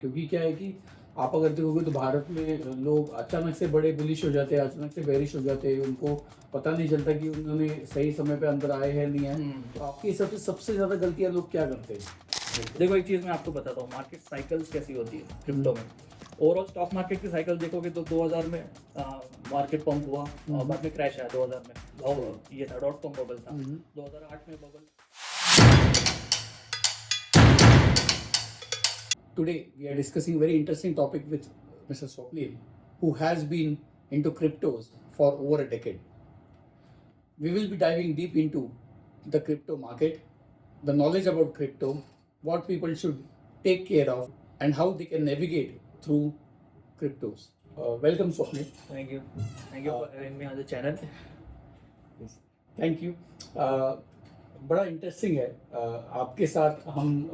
क्योंकि क्या है कि आप अगर देखोगे तो भारत में लोग अचानक से बड़े बुलिश हो जाते हैं, अचानक से बेरिश हो जाते हैं, उनको पता नहीं चलता कि उन्होंने सही समय पे अंदर आए हैं नहीं आए। तो आपके हिसाब से सबसे ज़्यादा गलतियाँ लोग क्या करते हैं? देखो एक चीज़ मैं आपको बताता हूँ, मार्केट साइकिल्स कैसी होती है क्रिप्टो में। ओवरऑल स्टॉक मार्केट की साइकिल देखोगे तो 2000 में मार्केट पंप हुआ और बाद में क्रैश आया 2000 में। ये था डॉट कॉम बबल था। 2008 में bubble. Today we are discussing very interesting topic with Mr. Swapnil, who has been into cryptos for over a decade. We will be diving deep into the crypto market, the knowledge about crypto, what people should take care of, and how they can navigate through cryptos. Welcome, Swapnil. Thank you for having me on the channel. Thank you. बड़ा interesting है। आपके साथ हम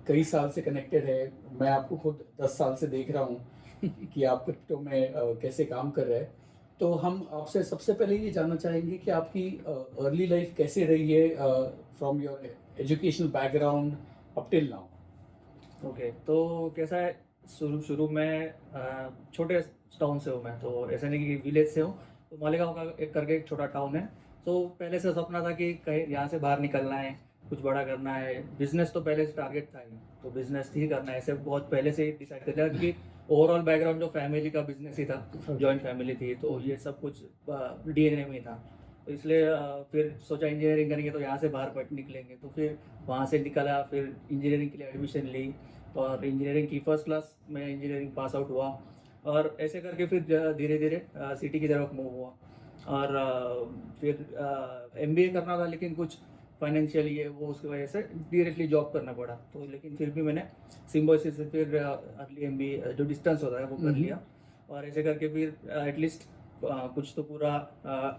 कई साल से connected है। मैं आपको खुद 10 साल से देख रहा हूँ कि आप क्रिप्टो में कैसे काम कर रहे हैं। तो हम आपसे सबसे पहले ये जानना चाहेंगे कि आपकी अर्ली लाइफ कैसे रही है, from your educational background up till now. Okay, तो कैसा है, शुरू शुरू में छोटे टाउन से हूँ मैं, तो ऐसा नहीं कि विलेज से हूँ। तो मालेगांव का एक करके एक छोटा टाउन है। तो पहले से सपना था कि कहीं यहाँ से बाहर निकलना है, कुछ बड़ा करना है। बिजनेस तो पहले से टारगेट था ही, तो बिजनेस ही करना है, ऐसे बहुत पहले से ही डिसाइड कर लिया कि ओवरऑल बैकग्राउंड जो फैमिली का बिजनेस ही था, जॉइंट फैमिली थी, तो ये सब कुछ डीएनए में ही था। तो इसलिए फिर सोचा इंजीनियरिंग करेंगे तो यहाँ से बाहर पढ़ निकलेंगे। तो फिर वहाँ से निकला, फिर इंजीनियरिंग के लिए एडमिशन ली और इंजीनियरिंग की फर्स्ट क्लास में इंजीनियरिंग पास आउट हुआ। और ऐसे करके फिर धीरे धीरे सिटी की तरफ मूव हुआ। और फिर एमबीए करना था, लेकिन कुछ फाइनेंशियल ये वो उसकी वजह से डायरेक्टली जॉब करना पड़ा। तो लेकिन फिर भी मैंने सिम्बोसिस से फिर अर्ली एमबीए जो डिस्टेंस होता है वो कर लिया। और ऐसे करके फिर एटलीस्ट कुछ तो पूरा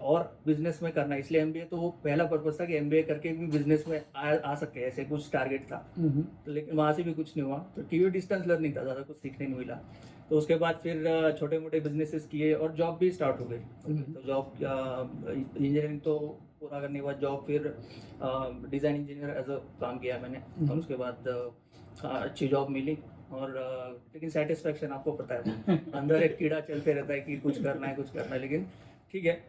और बिजनेस में करना, इसलिए एमबीए तो वो पहला पर्पस था कि एमबीए करके भी बिजनेस में आ सके, ऐसे कुछ टारगेट था। तो लेकिन वहाँ से भी कुछ नहीं हुआ, तो टीवी डिस्टेंस लर्निंग था, ज़्यादा कुछ सीखने नहीं मिला। तो उसके बाद फिर छोटे मोटे बिजनेसेस किए और जॉब भी स्टार्ट हो गई। तो जॉब इंजीनियरिंग तो पूरा करने के बाद जॉब, फिर डिज़ाइन इंजीनियर एज अ काम किया मैंने। और उसके बाद अच्छी जॉब मिली। और लेकिन सेटिस्फेक्शन आपको पता है, अंदर एक कीड़ा चलते रहता है कि कुछ करना है, लेकिन ठीक है,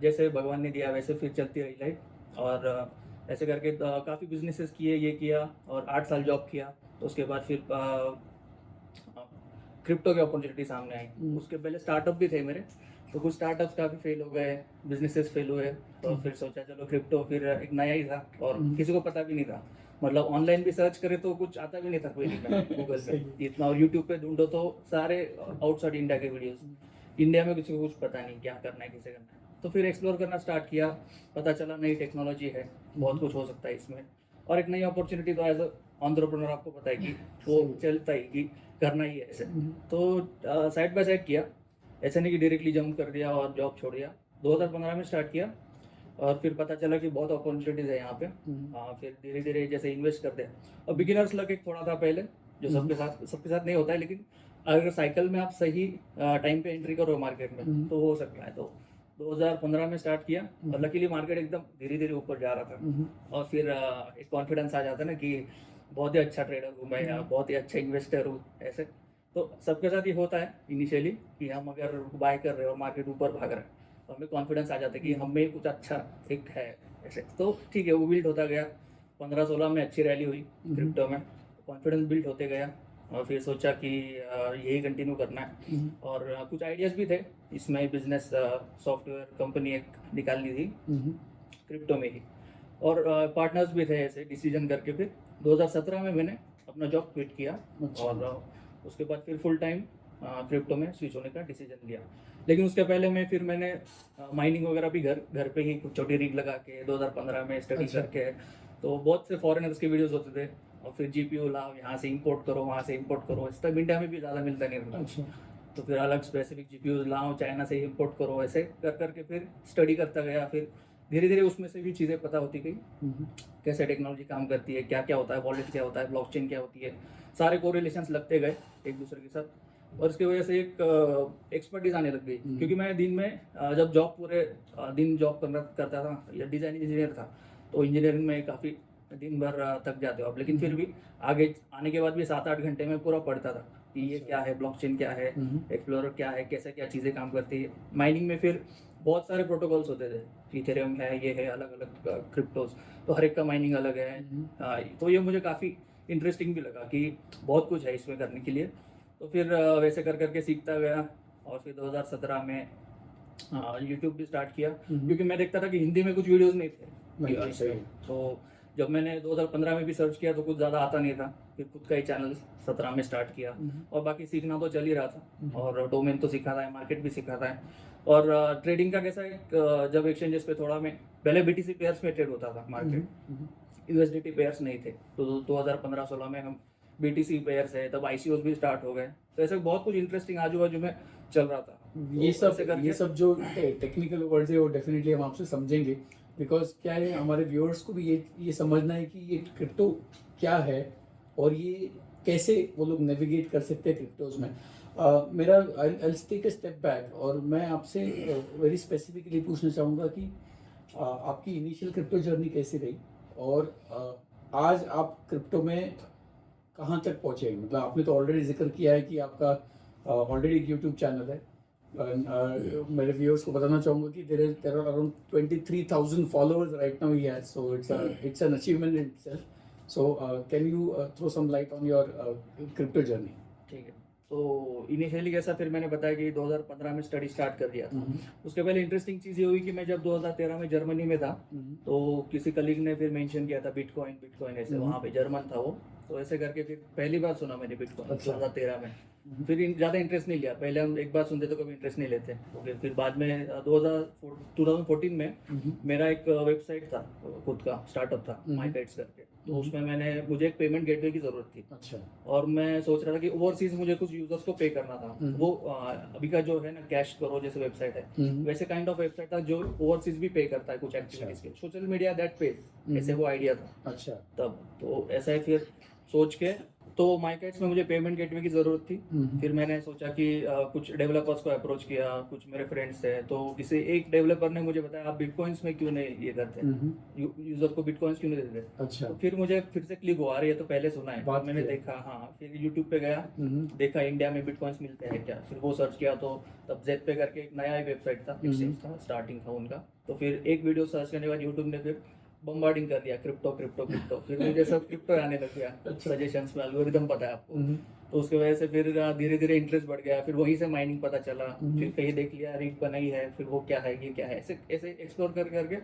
जैसे भगवान ने दिया वैसे फिर चलती रही लाइफ। और ऐसे करके काफ़ी बिजनेसेस किए, ये किया और 8 साल जॉब किया। तो उसके बाद फिर क्रिप्टो की अपॉर्चुनिटी सामने आई। उसके पहले स्टार्टअप भी थे मेरे, तो कुछ स्टार्टअप्स काफ़ी फेल हो गए, बिजनेसेस फेल हुए। तो फिर सोचा चलो क्रिप्टो, फिर एक नया ही था और किसी को पता भी नहीं था। मतलब ऑनलाइन भी सर्च करे तो कुछ आता भी नहीं था कोई गूगल पे इतना, और यूट्यूब पे ढूंढो तो सारे आउटसाइड इंडिया के वीडियोस। इंडिया में किसी को कुछ पता नहीं क्या करना है, कैसे करना है। तो फिर एक्सप्लोर करना स्टार्ट किया, पता चला नई टेक्नोलॉजी है, बहुत कुछ हो सकता है इसमें। और एक नई अपॉर्चुनिटी तो एज एंटरप्रेन्योर आपको पता है कि वो चलता ही कि करना ही है ऐसे। तो साइड बाय साइड किया, ऐसा नहीं कि डायरेक्टली जंप कर दिया और जॉब छोड़ दिया। 2015 में स्टार्ट किया और फिर पता चला कि बहुत अपॉर्चुनिटीज़ है यहाँ पे। फिर धीरे धीरे जैसे इन्वेस्ट करते हैं, और बिगिनर्स लक एक थोड़ा था पहले, जो सबके साथ नहीं होता है, लेकिन अगर साइकिल में आप सही टाइम पे एंट्री करो मार्केट में तो हो सकता है। तो 2015 में स्टार्ट किया और लकीली मार्केट एकदम धीरे धीरे ऊपर जा रहा था। और फिर एक कॉन्फिडेंस आ जाता है ना कि बहुत ही अच्छा ट्रेडर हूँ मैं, या बहुत ही अच्छा इन्वेस्टर हूँ ऐसे। तो सबके साथ ही होता है इनिशियली कि हम अगर बाय कर रहे हैं और मार्केट ऊपर भाग रहा है, तो हमें कॉन्फिडेंस आ जाता है कि हमें कुछ अच्छा एक है ऐसे। तो ठीक है, वो बिल्ड होता गया। 15-16 में अच्छी रैली हुई क्रिप्टो में, कॉन्फिडेंस बिल्ड होते गया। और फिर सोचा कि यही कंटिन्यू करना है। और कुछ आइडियाज़ भी थे इसमें, बिजनेस सॉफ्टवेयर कंपनी एक निकालनी थी क्रिप्टो में ही, और पार्टनर्स भी थे। ऐसे डिसीजन करके फिर 2017 में मैंने अपना जॉब क्विट किया। और उसके बाद फिर फुल टाइम क्रिप्टो में स्विच होने का डिसीजन लिया। लेकिन उसके पहले मैंने माइनिंग वगैरह भी घर पे ही कुछ छोटी रिग लगा के 2015 में स्टडी करके। तो बहुत से फॉरेनर्स के वीडियोस होते थे, और फिर जीपीयू लाओ, यहाँ से इंपोर्ट करो, वहाँ से इंपोर्ट करो। इस तक इंडिया में भी ज़्यादा मिलता नहीं था। तो फिर अलग स्पेसिफिक जीपीयूज लाओ, चाइना से इंपोर्ट करो, ऐसे कर करके फिर स्टडी करता गया। फिर धीरे धीरे उसमें से भी चीज़ें पता होती गई, कैसे टेक्नोलॉजी काम करती है, क्या क्या होता है, वॉलेट क्या होता है, ब्लॉकचेन क्या होती है। सारे कोरिलेशंस लगते गए एक दूसरे के साथ, और इसकी वजह से एक एक्सपर्टीज आने लग गई। क्योंकि मैं दिन में जब जॉब पूरे दिन जॉब करता था, या डिज़ाइन इंजीनियर था, तो इंजीनियरिंग में काफ़ी दिन भर थक जाते हो आप। लेकिन फिर भी आगे आने के बाद भी 7-8 घंटे में पूरा पढ़ता था। कि ये अच्छा। क्या है, ब्लॉकचेन क्या है, हम्म, एक्सप्लोरर क्या है, कैसे क्या चीज़ें काम करती है। माइनिंग में फिर बहुत सारे प्रोटोकॉल्स होते थे, इथेरियम है, ये है, अलग अलग क्रिप्टोज, तो हर एक का माइनिंग अलग है। तो ये मुझे काफ़ी इंटरेस्टिंग भी लगा कि बहुत कुछ है इसमें करने के लिए। तो फिर वैसे कर करके सीखता गया, और फिर 2017 में यूट्यूब भी स्टार्ट किया, क्योंकि मैं देखता था कि हिंदी में कुछ वीडियोस नहीं थे नहीं, इसमें। सही है। तो जब मैंने 2015 में भी सर्च किया तो कुछ ज़्यादा आता नहीं था, फिर खुद का ही चैनल 17 में स्टार्ट किया, और बाकी सीखना तो चल ही रहा था, और डोमेन तो सीखा था, मार्केट भी सीखा था। और ट्रेडिंग का कैसा है, जब एक्सचेंजेस पे थोड़ा मैं पहले बीटीसी पेयर्स में ट्रेड होता था मार्केट, यूएसडीटी पेयर्स नहीं थे, तो 2015-16 में हम बीटीसी पेयर्स है, तब आईसीओस भी स्टार्ट हो गए। तो ऐसे बहुत कुछ इंटरेस्टिंग आजू बाजू में चल रहा था। ये तो ऐसे सब करके जो टेक्निकल वर्ड्स है वो डेफिनेटली हम आपसे समझेंगे, बिकॉज क्या है, हमारे व्यूअर्स को भी ये समझना है कि ये क्रिप्टो क्या है और ये कैसे वो लोग नेविगेट कर सकते हैं क्रिप्टोज में। मेरा I take a step back, और मैं आपसे वेरी स्पेसिफिकली पूछना चाहूँगा कि आपकी इनिशियल क्रिप्टो जर्नी कैसी रही, और आज आप क्रिप्टो में कहाँ तक पहुँचे। मतलब आपने तो ऑलरेडी जिक्र किया है कि आपका ऑलरेडी एक यूट्यूब चैनल है। मेरे व्यूअर्स को बताना चाहूँगा कि there are around 23,000 followers right now ही has, so it's an achievement in itself. So can you throw some light on your crypto journey. ठीक है। तो इनिशियली कैसा, फिर मैंने बताया कि 2015 में स्टडी स्टार्ट कर दिया था। उसके पहले इंटरेस्टिंग चीज़ ये हुई कि मैं जब 2013 में जर्मनी में था, तो किसी कलीग ने फिर मेंशन किया था बिटकॉइन, बिटकॉइन ऐसे, वहाँ पे जर्मन था वो, तो ऐसे करके फिर पहली बार सुना मैंने बिटकॉइन अच्छा। 2013 में। फिर ज़्यादा इंटरेस्ट नहीं लिया, पहले हम एक बार सुनते तो कभी इंटरेस्ट नहीं लेते। फिर बाद में 2014 में मेरा एक वेबसाइट था, खुद का स्टार्टअप था, माइकाइट्स करके, तो उसमें मुझे एक पेमेंट गेटवे की ज़रूरत थी, अच्छा। और मैं सोच रहा था कि ओवरसीज मुझे कुछ यूजर्स को पे करना था। वो अभी का जो है ना, कैश करो जैसे वेबसाइट है, वैसे काइंड ऑफ वेबसाइट था जो ओवरसीज भी पे करता है कुछ एक्टिविटीज के, सोशल मीडिया दैट पे, ऐसे वो आइडिया था अच्छा। तब। तो ऐसा ही फिर सोच के, तो माइकाइट्स में मुझे पेमेंट गेटवे की ज़रूरत थी। फिर मैंने सोचा कि कुछ डेवलपर्स को अप्रोच किया, कुछ मेरे फ्रेंड्स थे, तो किसी एक डेवलपर ने मुझे बताया आप बिटकॉइंस में क्यों नहीं ये करते, यूजर को बिटकॉइंस क्यों नहीं देते। अच्छा। तो फिर मुझे फिर से क्लिक हुआ, अरे ये तो पहले सुना है, बात मैंने किया। देखा, हाँ, फिर यूट्यूब पे गया, देखा इंडिया में बिटकॉइंस मिलते हैं क्या, फिर वो सर्च किया, तो तब जेड पे करके एक नया वेबसाइट था, एक्सचेंज था, स्टार्टिंग था उनका। तो फिर एक वीडियो सर्च करने के बाद यूट्यूब ने फिर बम्बार्डिंग कर दिया, क्रिप्टो क्रिप्टो क्रिप्टो, फिर मुझे सब क्रिप्टो आने लग गया सजेशंस में, एल्गोरिदम पता है आपको। तो उसके वजह से फिर धीरे धीरे इंटरेस्ट बढ़ गया, फिर वहीं से माइनिंग पता चला, फिर कहीं देख लिया रीड बनाई है, फिर वो क्या है, ये क्या है, ऐसे ऐसे एक्सप्लोर कर करके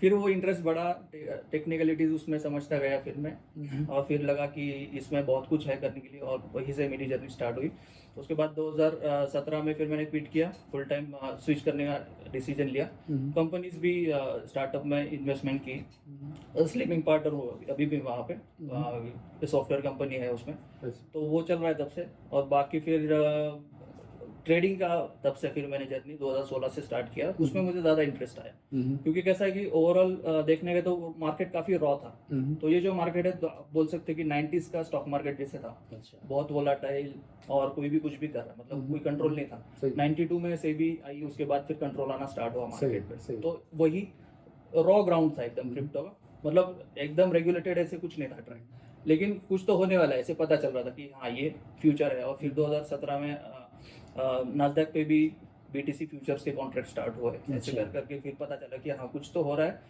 फिर वो इंटरेस्ट बढ़ा, टेक्निकलिटीज उसमें समझता गया फिर मैं, और फिर लगा कि इसमें बहुत कुछ है करने के लिए, और वहीं से मेरी जर्नी स्टार्ट हुई। तो उसके बाद 2017 में फिर मैंने क्विट किया, फुल टाइम स्विच करने का डिसीजन लिया। कंपनीज भी स्टार्टअप में इन्वेस्टमेंट की, स्लीपिंग पार्टनर हो अभी भी वहाँ पे, सॉफ्टवेयर कंपनी है उसमें, तो वो चल रहा है तब से। और बाकी फिर ट्रेडिंग का तब से फिर मैंने जर्नी 2016 से स्टार्ट किया, उसमें मुझे ज़्यादा इंटरेस्ट आया, क्योंकि कैसा है कि ओवरऑल देखने गए तो मार्केट काफ़ी रॉ था। तो ये जो मार्केट है, तो आप बोल सकते हैं कि 90s का स्टॉक मार्केट जैसे था, बहुत वोलाटाइल, और कोई भी कुछ भी कर रहा है, मतलब कोई कंट्रोल नहीं था। 92 में से भी आई, उसके बाद फिर कंट्रोल आना स्टार्ट हुआ मार्केट पे, तो वही रॉ ग्राउंड था एकदम क्रिप्टो का, मतलब एकदम रेगुलेटेड ऐसे कुछ नहीं था ट्रेंड, लेकिन कुछ तो होने वाला है ऐसे पता चल रहा था कि हाँ ये फ्यूचर है। और फिर 2017 में नास्डैक पे भी बीटीसी फ्यूचर्स के कॉन्ट्रैक्ट स्टार्ट हुए, ऐसे कर करके फिर पता चला कि हाँ कुछ तो हो रहा है,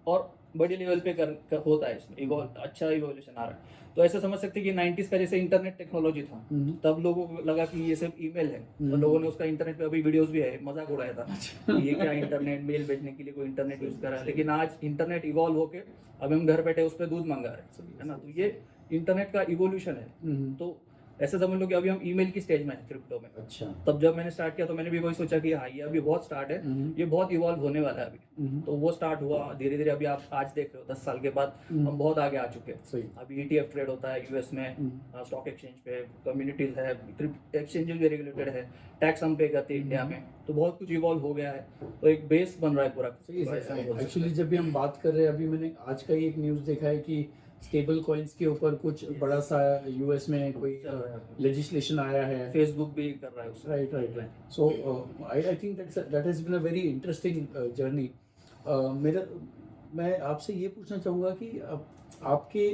और बड़ी लेवल पे कर होता है इसमें, अच्छा इवोल्यूशन आ रहा है। तो ऐसे समझ सकते हैं कि 90s का जैसे इंटरनेट टेक्नोलॉजी था, तब लोगों को लगा कि ये सब ईमेल है, और लोगों ने उसका इंटरनेट पे अभी वीडियोस भी है, मजाक उड़ाया था कि ये क्या इंटरनेट, मेल भेजने के लिए कोई इंटरनेट यूज कर रहा है। लेकिन आज इंटरनेट इवॉल्व होके अब हम घर बैठे उस पर दूध मंगा रहे हैं, है ना। तो ये इंटरनेट का इवोल्यूशन है। तो ऐसे समझ लो कि अभी हम ईमेल की स्टेज में हैं क्रिप्टो में। अच्छा। तब जब मैंने स्टार्ट किया तो मैंने भी वही सोचा कि हाँ ये अभी बहुत स्टार्ट है, ये बहुत इवॉल्व होने वाला है अभी। तो वो स्टार्ट हुआ धीरे धीरे, अभी आप आज देख रहे हो 10 साल के बाद हम बहुत आगे आ चुके हैं। अभी ETF ट्रेड होता है यूएस में, स्टॉक एक्सचेंज पे, कम्युनिटीज है, एक्सचेंज भी रेगुलेटेड है, टैक्स हम पे करते हैं इंडिया में, तो बहुत कुछ इवॉल्व हो गया है, तो एक बेस बन रहा है पूरा। एक्चुअली जब भी हम बात कर रहे हैं, अभी मैंने आज का ही एक न्यूज़ देखा है कि स्टेबल कॉइन्स के ऊपर कुछ बड़ा सा यूएस में कोई लेजिस्लेशन आया है, फेसबुक भी कर रहा है उसमें। Right. So I think that has been a very interesting journey. मैं आपसे ये पूछना चाहूँगा कि आपके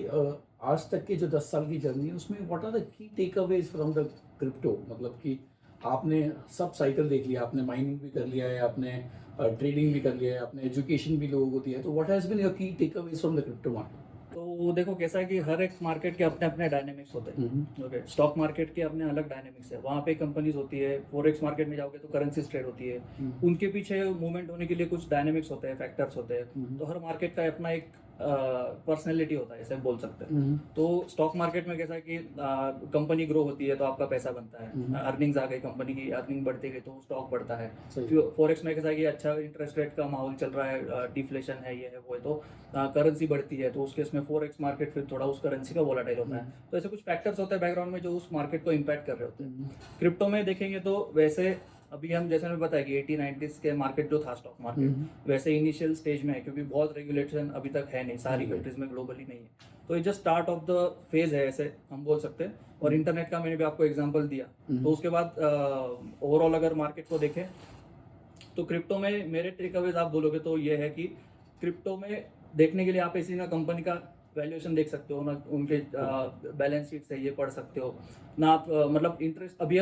आज तक के जो 10 साल की जर्नी है, उसमें what are the key takeaways from the crypto, मतलब कि आपने सब साइकिल देख लिया, आपने माइनिंग भी कर लिया है, आपने ट्रेडिंग भी कर लिया है, आपने एजुकेशन भी लोगों को दिया है, तो व्हाट हैज़ बीन योर की takeaways from the crypto market? तो देखो कैसा है कि हर एक मार्केट के अपने अपने डायनेमिक्स होते हैं। ओके, स्टॉक मार्केट के अपने अलग डायनेमिक्स है, वहाँ पे कंपनीज होती है। फॉरेक्स मार्केट में जाओगे तो करेंसीज ट्रेड होती है, उनके पीछे मूवमेंट होने के लिए कुछ डायनेमिक्स होते हैं, फैक्टर्स होते हैं। तो हर मार्केट का अपना एक पर्सनैलिटी होता है, ऐसे बोल सकते हैं। तो स्टॉक मार्केट में कैसा है कि कंपनी ग्रो होती है तो आपका पैसा बनता है, अर्निंग्स आ गई, कंपनी की अर्निंग बढ़ती गई तो स्टॉक बढ़ता है। फॉरेक्स में कैसा है कि अच्छा इंटरेस्ट रेट का माहौल चल रहा है, डिफ्लेशन है, ये है वो है, तो करेंसी बढ़ती है, तो उस केस में फॉरेक्स मार्केट फिर थोड़ा उस करेंसी का वोलाटाइल होता है। तो ऐसे कुछ फैक्टर्स होते हैं बैकग्राउंड में जो उस मार्केट को इम्पैक्ट कर रहे होते हैं। क्रिप्टो में देखेंगे तो वैसे अभी हम जैसे मैंने बताया कि 80-90s के मार्केट जो था स्टॉक मार्केट, वैसे इनिशियल स्टेज में है, क्योंकि बहुत रेगुलेशन अभी तक है नहीं, सारी कंट्रीज में ग्लोबली नहीं है। तो ये just start of the phase है, ऐसे हम बोल सकते हैं। और इंटरनेट का मैंने भी आपको एग्जांपल दिया। तो उसके बाद ओवरऑल अगर मार्केट को देखें तो क्रिप्टो में मेरे टेकअवेज आप बोलोगे तो ये है कि क्रिप्टो में देखने के लिए आप ऐसी ना कंपनी का वैल्यूएशन देख सकते हो, ना उनके बैलेंस शीट से ये पढ़ सकते हो ना आप, मतलब इंटरेस्ट अभी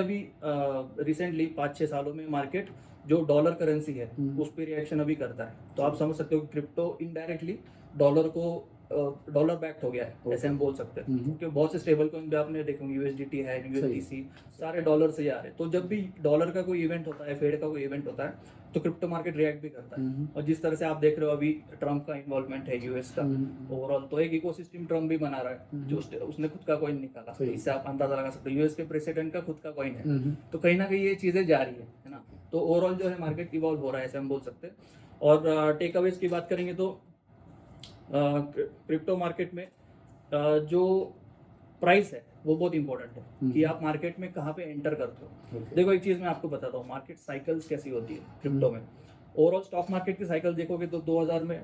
रिसेंटली 5-6 सालों में मार्केट जो डॉलर करेंसी है उस पर रिएक्शन अभी करता है। तो आप समझ सकते हो कि क्रिप्टो इनडायरेक्टली डॉलर को डॉलर बैक्ड हो गया है, ऐसे हम बोल सकते हैं। क्योंकि बहुत से स्टेबल कॉइन भी आपने देखेंगे, यूएसडीटी है, यूएसडीसी, सारे डॉलर से ही आ रहे हैं। तो जब भी डॉलर का कोई इवेंट होता है, फेड का कोई इवेंट होता है, तो क्रिप्टो मार्केट रिएक्ट भी करता है। और जिस तरह से आप देख रहे हो अभी ट्रम्प का इन्वॉल्वमेंट है यूएस का, ओवरऑल तो एक इकोसिस्टम ट्रम्प भी बना रहा है, जो उसने खुद का कॉइन निकाला। इससे आप अंदाजा लगा सकते हो यूएस के प्रेसिडेंट का खुद का कॉइन है। तो कहीं ना कहीं ये चीजें जा रही है ना। तो ओवरऑल जो है मार्केट इवॉल्व हो रहा है, ऐसे हम बोल सकते हैं। और टेक अवेज की बात करेंगे तो क्रिप्टो मार्केट में जो प्राइस है वो बहुत इंपॉर्टेंट है कि आप मार्केट में कहाँ पे एंटर करते हो। देखो एक चीज मैं आपको बताता हूँ, मार्केट साइकिल्स कैसी होती है क्रिप्टो में। ओवरऑल स्टॉक मार्केट की साइकिल देखोगे तो 2000 में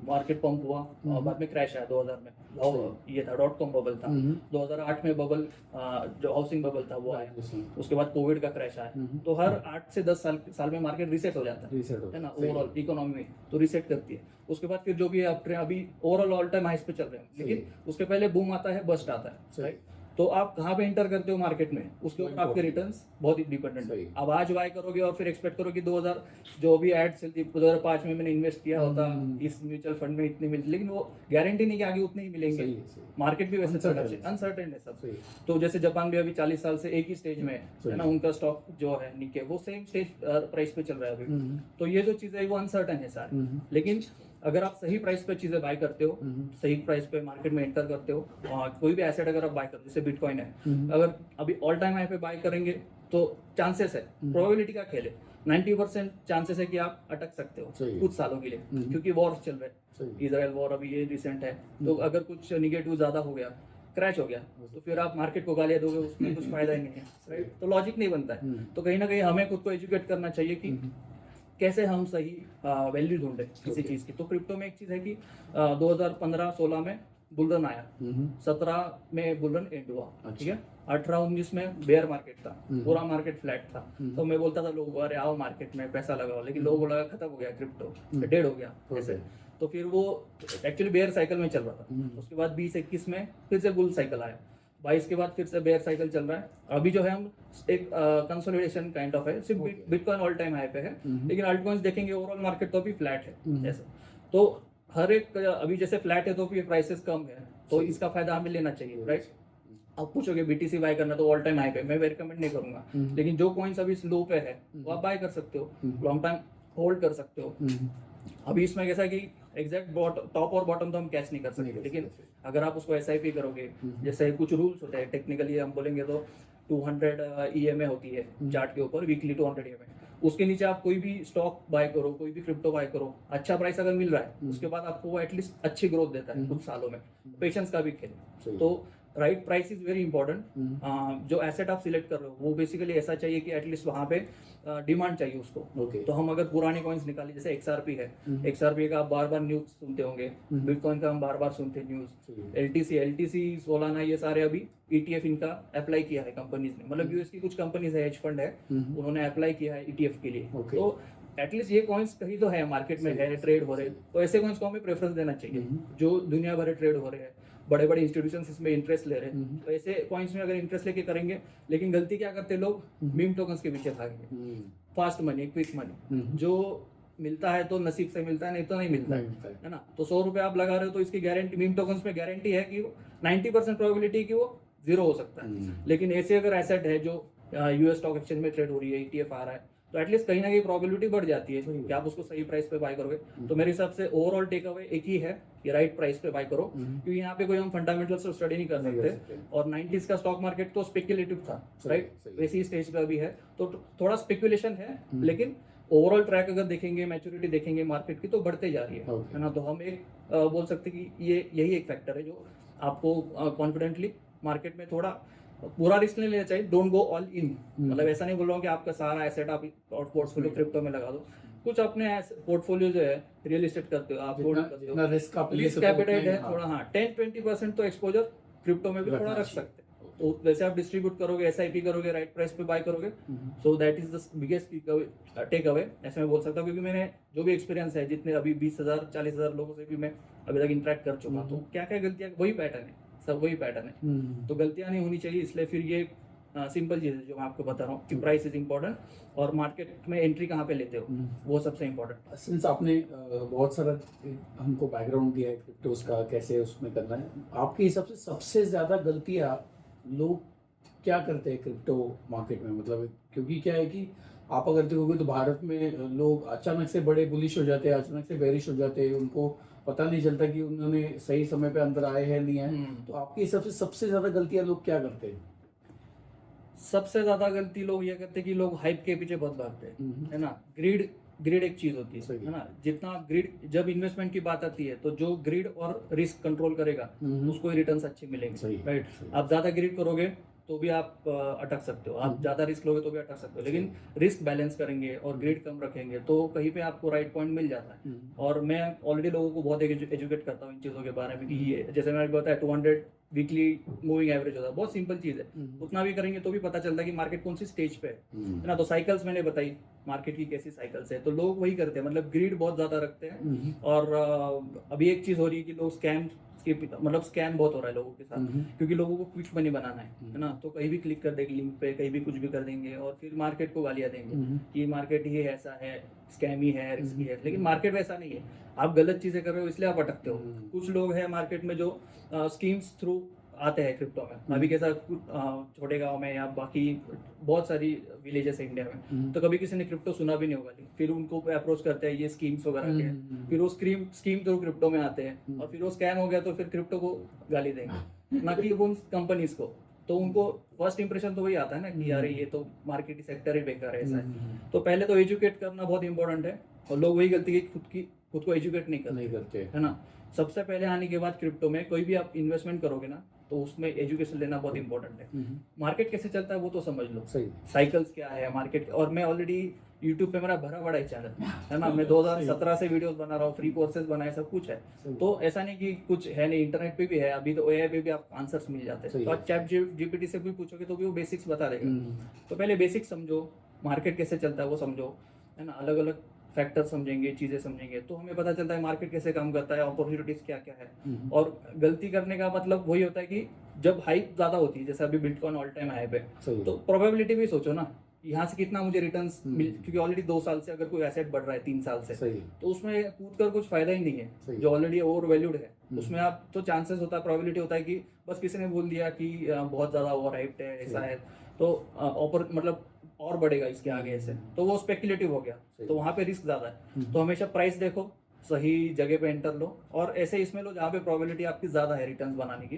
मार्केट पंप हुआ, बाद में क्रैश आया 2000 में, ये था .com बबल था। 2008 में बबल, जो हाउसिंग बबल था वो आया। उसके बाद कोविड का क्रैश आया। तो हर 8 से 10 साल में मार्केट रीसेट हो जाता है ना, ओवरऑल इकोनॉमी में तो रीसेट करती है। उसके बाद फिर जो भी है अभी ओवरऑल ऑल टाइम हाइस पे चल रहे हैं, लेकिन उसके पहले बूम आता है, बस्ट आता है, राइट। तो आप कहाँ पे एंटर करते हो मार्केट में, उसके ऊपर आपके रिटर्न्स बहुत ही डिपेंडेंट है। अब आज बाय करोगे और फिर एक्सपेक्ट करोगे 2000 जो भी एड चलती 2005 में मैंने इन्वेस्ट किया होता इस म्यूचुअल फंड में इतनी मिलती, लेकिन वो गारंटी नहीं कि आगे उतने ही मिलेंगे। मार्केट भी वैसे अनसर्टेन है सब। तो जैसे जापान भी अभी 40 साल से एक ही स्टेज में है ना, उनका स्टॉक जो है निके वो सेम स्टेज प्राइस पे चल रहा है अभी। तो ये जो चीज़ है वो अनसर्टेन है सारी। लेकिन अगर आप सही प्राइस पे चीजें बाय करते हो, सही प्राइस पे मार्केट में एंटर करते हो, कोई भी एसेट अगर आप बाय करते हो, जैसे बिटकॉइन है, अगर अभी ऑल टाइम हाई पे बाय करेंगे तो चांसेस है, प्रोबेबिलिटी का खेल है, 90% चांसेस है कि आप अटक सकते हो कुछ सालों के लिए, क्योंकि वॉर चल रहे हैं, इजराइल वॉर अभी ये रिसेंट है। तो अगर कुछ निगेटिव ज्यादा हो गया, क्रैश हो गया, तो फिर आप मार्केट को गालियां दोगे, उसमें कुछ फायदा ही नहीं है, राइट। तो लॉजिक नहीं बनता है। तो कहीं ना कहीं हमें खुद को एजुकेट करना चाहिए कि कैसे हम सही वैल्यू ढूंढे किसी चीज की। तो क्रिप्टो में एक चीज है कि 2015-16 में बुलरन आया, 17 में बुलरन एंड हुआ, ठीक है। 18-19 में बेयर मार्केट था, पूरा मार्केट फ्लैट था। तो मैं बोलता था लोगों को, अरे आओ मार्केट में पैसा लगाओ, लेकिन लोगों को लगा खत्म हो गया क्रिप्टो, डेड हो गया ऐसे। तो फिर वो एक्चुअली बेयर साइकिल में चल रहा था। उसके बाद 20-21 में फिर से बुल साइकिल आया, 22 के बाद फिर से बेयर साइकिल चल रहा है। अभी जो है हम एक कंसोलिडेशन काइंड ऑफ है, सिर्फ बिटकॉइन ऑल टाइम हाई पे है, लेकिन अल्ट कॉइन्स देखेंगे ओवरऑल मार्केट तो अभी फ्लैट है ऐसा। तो हर एक अभी जैसे फ्लैट है तो फिर प्राइसेस कम है, तो इसका फायदा हमें लेना चाहिए, राइट। आप पूछोगे बीटीसी बाय करना तो ऑल टाइम हाई पे, मैं रिकमेंड नहीं करूंगा, लेकिन जो कॉइन्स अभी लो पे है वो आप बाय कर सकते हो, लॉन्ग टाइम होल्ड कर सकते हो। अभी इसमें कैसा है कि एग्जैक्ट टॉप और बॉटम तो हम कैच नहीं कर सकते, लेकिन अगर आप उसको SIP करोगे, जैसे कुछ रूल्स होते हैं टेक्निकली हम बोलेंगे तो 200 EMA होती है चार्ट के ऊपर, वीकली 200 EMA, उसके नीचे आप कोई भी स्टॉक बाय करो, कोई भी क्रिप्टो बाय करो, अच्छा प्राइस अगर मिल रहा है उसके बाद आपको वो एटलीस्ट अच्छी ग्रोथ देता है कुछ सालों में। पेशेंस का भी खेल। तो right price is very important. जो एसेट आप सिलेक्ट कर रहे हो वो बेसिकली ऐसा चाहिए कि एटलीस्ट वहाँ पे डिमांड चाहिए उसको। तो हम अगर पुराने कॉइन्स निकाले, जैसे XRP है, XRP का आप बार बार न्यूज सुनते होंगे, बिटकॉइन का हम बार बार सुनते हैं न्यूज, LTC, सोलाना, ये सारे अभी ETF इनका अप्लाई किया है कंपनीज ने, मतलब यूएस की कुछ कंपनीज है, हेज फंड है, उन्होंने अप्लाई किया है ETF के लिए। तो एटलीस्ट ये कॉइन्स कहीं तो है मार्केट में, है ट्रेड हो रहे हैं, तो ऐसे कॉइन्स को हमें प्रेफरेंस देना चाहिए जो दुनिया भर ट्रेड हो रहे हैं। बड़े बड़े इंस्टीट्यूशन इसमें इंटरेस्ट ले रहे हैं, तो ऐसे कॉइन्स में अगर इंटरेस्ट लेके करेंगे, लेकिन गलती क्या करते हैं लोग, मीम टोकन्स के पीछे भागेंगे, फास्ट मनी, क्विक मनी, जो मिलता है तो नसीब से मिलता है, नहीं तो नहीं मिलता है ना। तो 100 रुपये आप लगा रहे हो तो इसकी गारंटी, मीम टोकन्स में गारंटी है कि 90% प्रोबेबिलिटी कि वो जीरो हो सकता है। लेकिन ऐसे अगर एसेट है जो यूएस स्टॉक एक्सचेंज में ट्रेड हो रही है, ETF आ रहा है, तो एटलीस्ट कहीं ना कहीं प्रोबेबिलिटी बढ़ जाती है कि आप उसको सही प्राइस पे बाय करोगे। तो मेरे हिसाब से ओवरऑल टेक अवे एक ही है कि राइट प्राइस पे बाय करो, क्योंकि यहाँ पे कोई हम फंडामेंटल्स को स्टडी नहीं कर सकते। और 90s का स्टॉक मार्केट तो स्पेक्युलेटिव था, राइट, वैसी स्टेज पे अभी है, तो थोड़ा स्पेक्युलेशन है, लेकिन ओवरऑल ट्रैक अगर देखेंगे, मैच्योरिटी देखेंगे मार्केट की, तो बढ़ते जा रही है ना। तो हम एक बोल सकते हैं कि ये यही एक फैक्टर है जो आपको कॉन्फिडेंटली मार्केट में थोड़ा पूरा रिस्क नहीं लेना चाहिए। डोंट गो ऑल इन, मतलब ऐसा नहीं बोल रहा हूँ कि आपका सारा एसेट आप पोर्टफोलियो क्रिप्टो में लगा दो। कुछ अपने पोर्टफोलियो जो है रियल एस्टेट करते हो आप, होल्ड करते हो, रिस्क कैपिटल है थोड़ा, हाँ 10-20% तो एक्सपोजर क्रिप्टो में भी थोड़ा रख सकते हैं। तो वैसे आप डिस्ट्रीब्यूट करोगे, SIP करोगे, राइट प्राइस पे बाय करोगे, so that is the biggest takeaway, ऐसे मैं बोल सकता हूँ। क्योंकि मैंने जो भी एक्सपीरियंस है, जितने अभी 20,000-40,000 लोगों से भी मैं अभी तक इंटरेक्ट कर चुका, तो क्या क्या गलतियाँ, वही पैटर्न है, सब वही पैटर्न है। तो गलतियाँ नहीं होनी चाहिए, इसलिए फिर ये सिंपल चीज़ है जो मैं आपको बता रहा हूँ कि प्राइस इज इंपॉर्टेंट, और मार्केट में एंट्री कहाँ पे लेते हो वो सबसे इम्पोर्टेंट। सिंस आपने बहुत सारा हमको बैकग्राउंड दिया है क्रिप्टोस का, कैसे उसमें करना है, आपके हिसाब से सबसे ज़्यादा गलतियाँ लोग क्या करते हैं क्रिप्टो मार्केट में? मतलब क्योंकि क्या है कि आप अगर देखोगे तो भारत में लोग अचानक से बड़े बुलिश हो जाते हैं, अचानक से बेरिश हो जाते हैं, उनको पता नहीं चलता कि उन्होंने सही समय पे अंदर आए हैं नहीं है। तो आपके हिसाब से सबसे ज़्यादा गलतियाँ लोग क्या करते हैं? सबसे ज्यादा गलती लोग ये करते हैं कि लोग हाइप के पीछे बहुत भागते हैं, है ना। ग्रीड एक चीज होती है ना। जितना ग्रीड, जब इन्वेस्टमेंट की बात आती है तो जो ग्रीड और रिस्क कंट्रोल करेगा उसको ही रिटर्न्स अच्छे मिलेंगे, राइट। आप ज्यादा ग्रीड करोगे तो भी आप अटक सकते हो, आप ज्यादा रिस्क लोगे तो भी अटक सकते हो, लेकिन रिस्क बैलेंस करेंगे और ग्रीड कम रखेंगे तो कहीं पे आपको राइट पॉइंट मिल जाता है। और मैं ऑलरेडी लोगों को बहुत एजुकेट करता हूँ इन चीज़ों के बारे में कि ये, जैसे मैंने बताया 200 वीकली मूविंग एवरेज होता है, बहुत सिंपल चीज़ है, उतना भी करेंगे तो भी पता चलता है कि मार्केट कौन सी स्टेज पे है ना। तो साइकिल्स मैंने बताई मार्केट की कैसी साइकिल्स है, तो लोग वही करते हैं, मतलब ग्रीड बहुत ज़्यादा रखते हैं। और अभी एक चीज़ हो रही है कि लोग मतलब स्कैम बहुत हो रहा है लोगों के साथ, क्योंकि लोगों को क्विक मनी बनाना है ना। तो कहीं भी क्लिक कर देंगे लिंक पे, कहीं भी कुछ भी कर देंगे और फिर मार्केट को गालियां देंगे कि मार्केट ये ऐसा है, स्कैम ही है, रिस्की है। लेकिन मार्केट वैसा नहीं है, आप गलत चीजें कर रहे हो इसलिए आप अटकते हो। कुछ लोग हैं मार्केट में जो स्कीम्स थ्रू आते हैं क्रिप्टो में। अभी कैसा छोटे गांव में या बाकी बहुत सारी विलेजेस है इंडिया में, तो कभी किसी ने क्रिप्टो सुना भी नहीं होगा, फिर उनको अप्रोच करते हैं ये स्कीम्स वगैरह के, फिर वो स्कीम थ्रू क्रिप्टो में आते हैं और फिर वो स्कैम हो गया तो फिर क्रिप्टो को गाली देंगे ना कि उन कंपनीज को। तो उनको फर्स्ट इंप्रेशन तो वही आता है ना कि यार ये तो मार्केट सेक्टर ही बेकार है, ऐसा है। तो पहले तो एजुकेट करना बहुत इंपॉर्टेंट है, और लोग वही गलती की खुद को एजुकेट नहीं करते है ना। सबसे पहले आने के बाद क्रिप्टो में कोई भी आप इन्वेस्टमेंट करोगे ना तो उसमें एजुकेशन लेना बहुत इंपॉर्टेंट है। मार्केट कैसे चलता है वो तो समझ लो, साइकिल्स क्या है मार्केट। और मैं ऑलरेडी यूट्यूब पे मेरा भरा बड़ा ही चैनल है ना, मैं 2017 से वीडियोस बना रहा हूँ, फ्री कोर्सेज बनाए, सब कुछ है। तो ऐसा नहीं कि कुछ है नहीं, इंटरनेट पे भी है, अभी तो AI पे भी आपको आंसर्स मिल जाते हैं। तो आप चैट GPT से भी पूछोगे तो भी वो बेसिक्स बता देगा। तो पहले बेसिक्स समझो, मार्केट कैसे चलता है वो समझो, है ना। अलग अलग फैक्टर समझेंगे, चीज़ें समझेंगे तो हमें पता चलता है मार्केट कैसे काम करता है, अपॉर्चुनिटीज क्या क्या है। और गलती करने का मतलब वही होता है कि जब हाइप ज़्यादा होती है, जैसे अभी बिटकॉइन ऑल टाइम हाई पे, तो प्रोबेबिलिटी भी सोचो ना यहाँ से कितना मुझे रिटर्न्स मिल, क्योंकि ऑलरेडी 2 साल से अगर कोई एसेट बढ़ रहा है 3 साल से, तो उसमें कूद कर कुछ फायदा ही नहीं है। जो ऑलरेडी ओवर वैल्यूड है उसमें आप तो चांसेस होता है, प्रोबेबिलिटी होता है कि बस किसी ने बोल दिया कि बहुत ज़्यादा ओवर हाइप्ड है, ऐसा है, तो मतलब और बढ़ेगा इसके आगे ऐसे, तो वो स्पेकुलेटिव हो गया, तो वहाँ पे रिस्क ज़्यादा है। तो हमेशा प्राइस देखो, सही जगह पे एंटर लो, और ऐसे इसमें लो जहाँ पे प्रोबेबिलिटी आपकी ज़्यादा है रिटर्न्स बनाने की।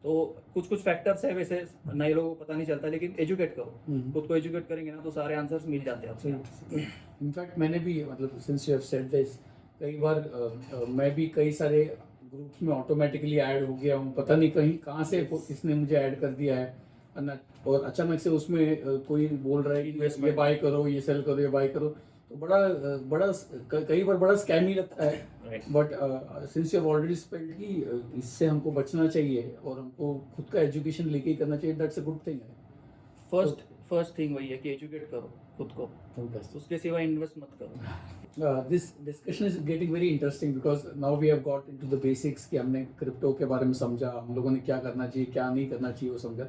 तो कुछ फैक्टर्स है वैसे नए लोगों को पता नहीं चलता, लेकिन एजुकेट करो, खुद को एजुकेट करेंगे ना तो सारे आंसर्स मिल जाते हैं आपको। इनफैक्ट मैंने भी मतलब since you have said this, कई बार मैं भी कई सारे ग्रुप्स में ऑटोमेटिकली ऐड हो गया हूँ, पता नहीं कहाँ से किसने मुझे ऐड कर दिया है, और अचानक से उसमें कोई बोल रहा है कि ये बाय करो, ये सेल करो, ये बाय करो, तो बड़ा कई बार बड़ा स्कैम ही लगता है। But since you have already spelled कि इससे हमको बचना चाहिए और हमको खुद का एजुकेशन लेके ही करना चाहिए, दैट्स अ गुड थिंग है। फर्स्ट थिंग वही है कि एजुकेट करो खुद को, उसके सिवा इन्वेस्ट मत करो। This discussion is getting very interesting because now we have got into the basics कि हमने क्रिप्टो के बारे में समझा, हम लोगों ने क्या करना चाहिए क्या नहीं करना चाहिए वो समझा।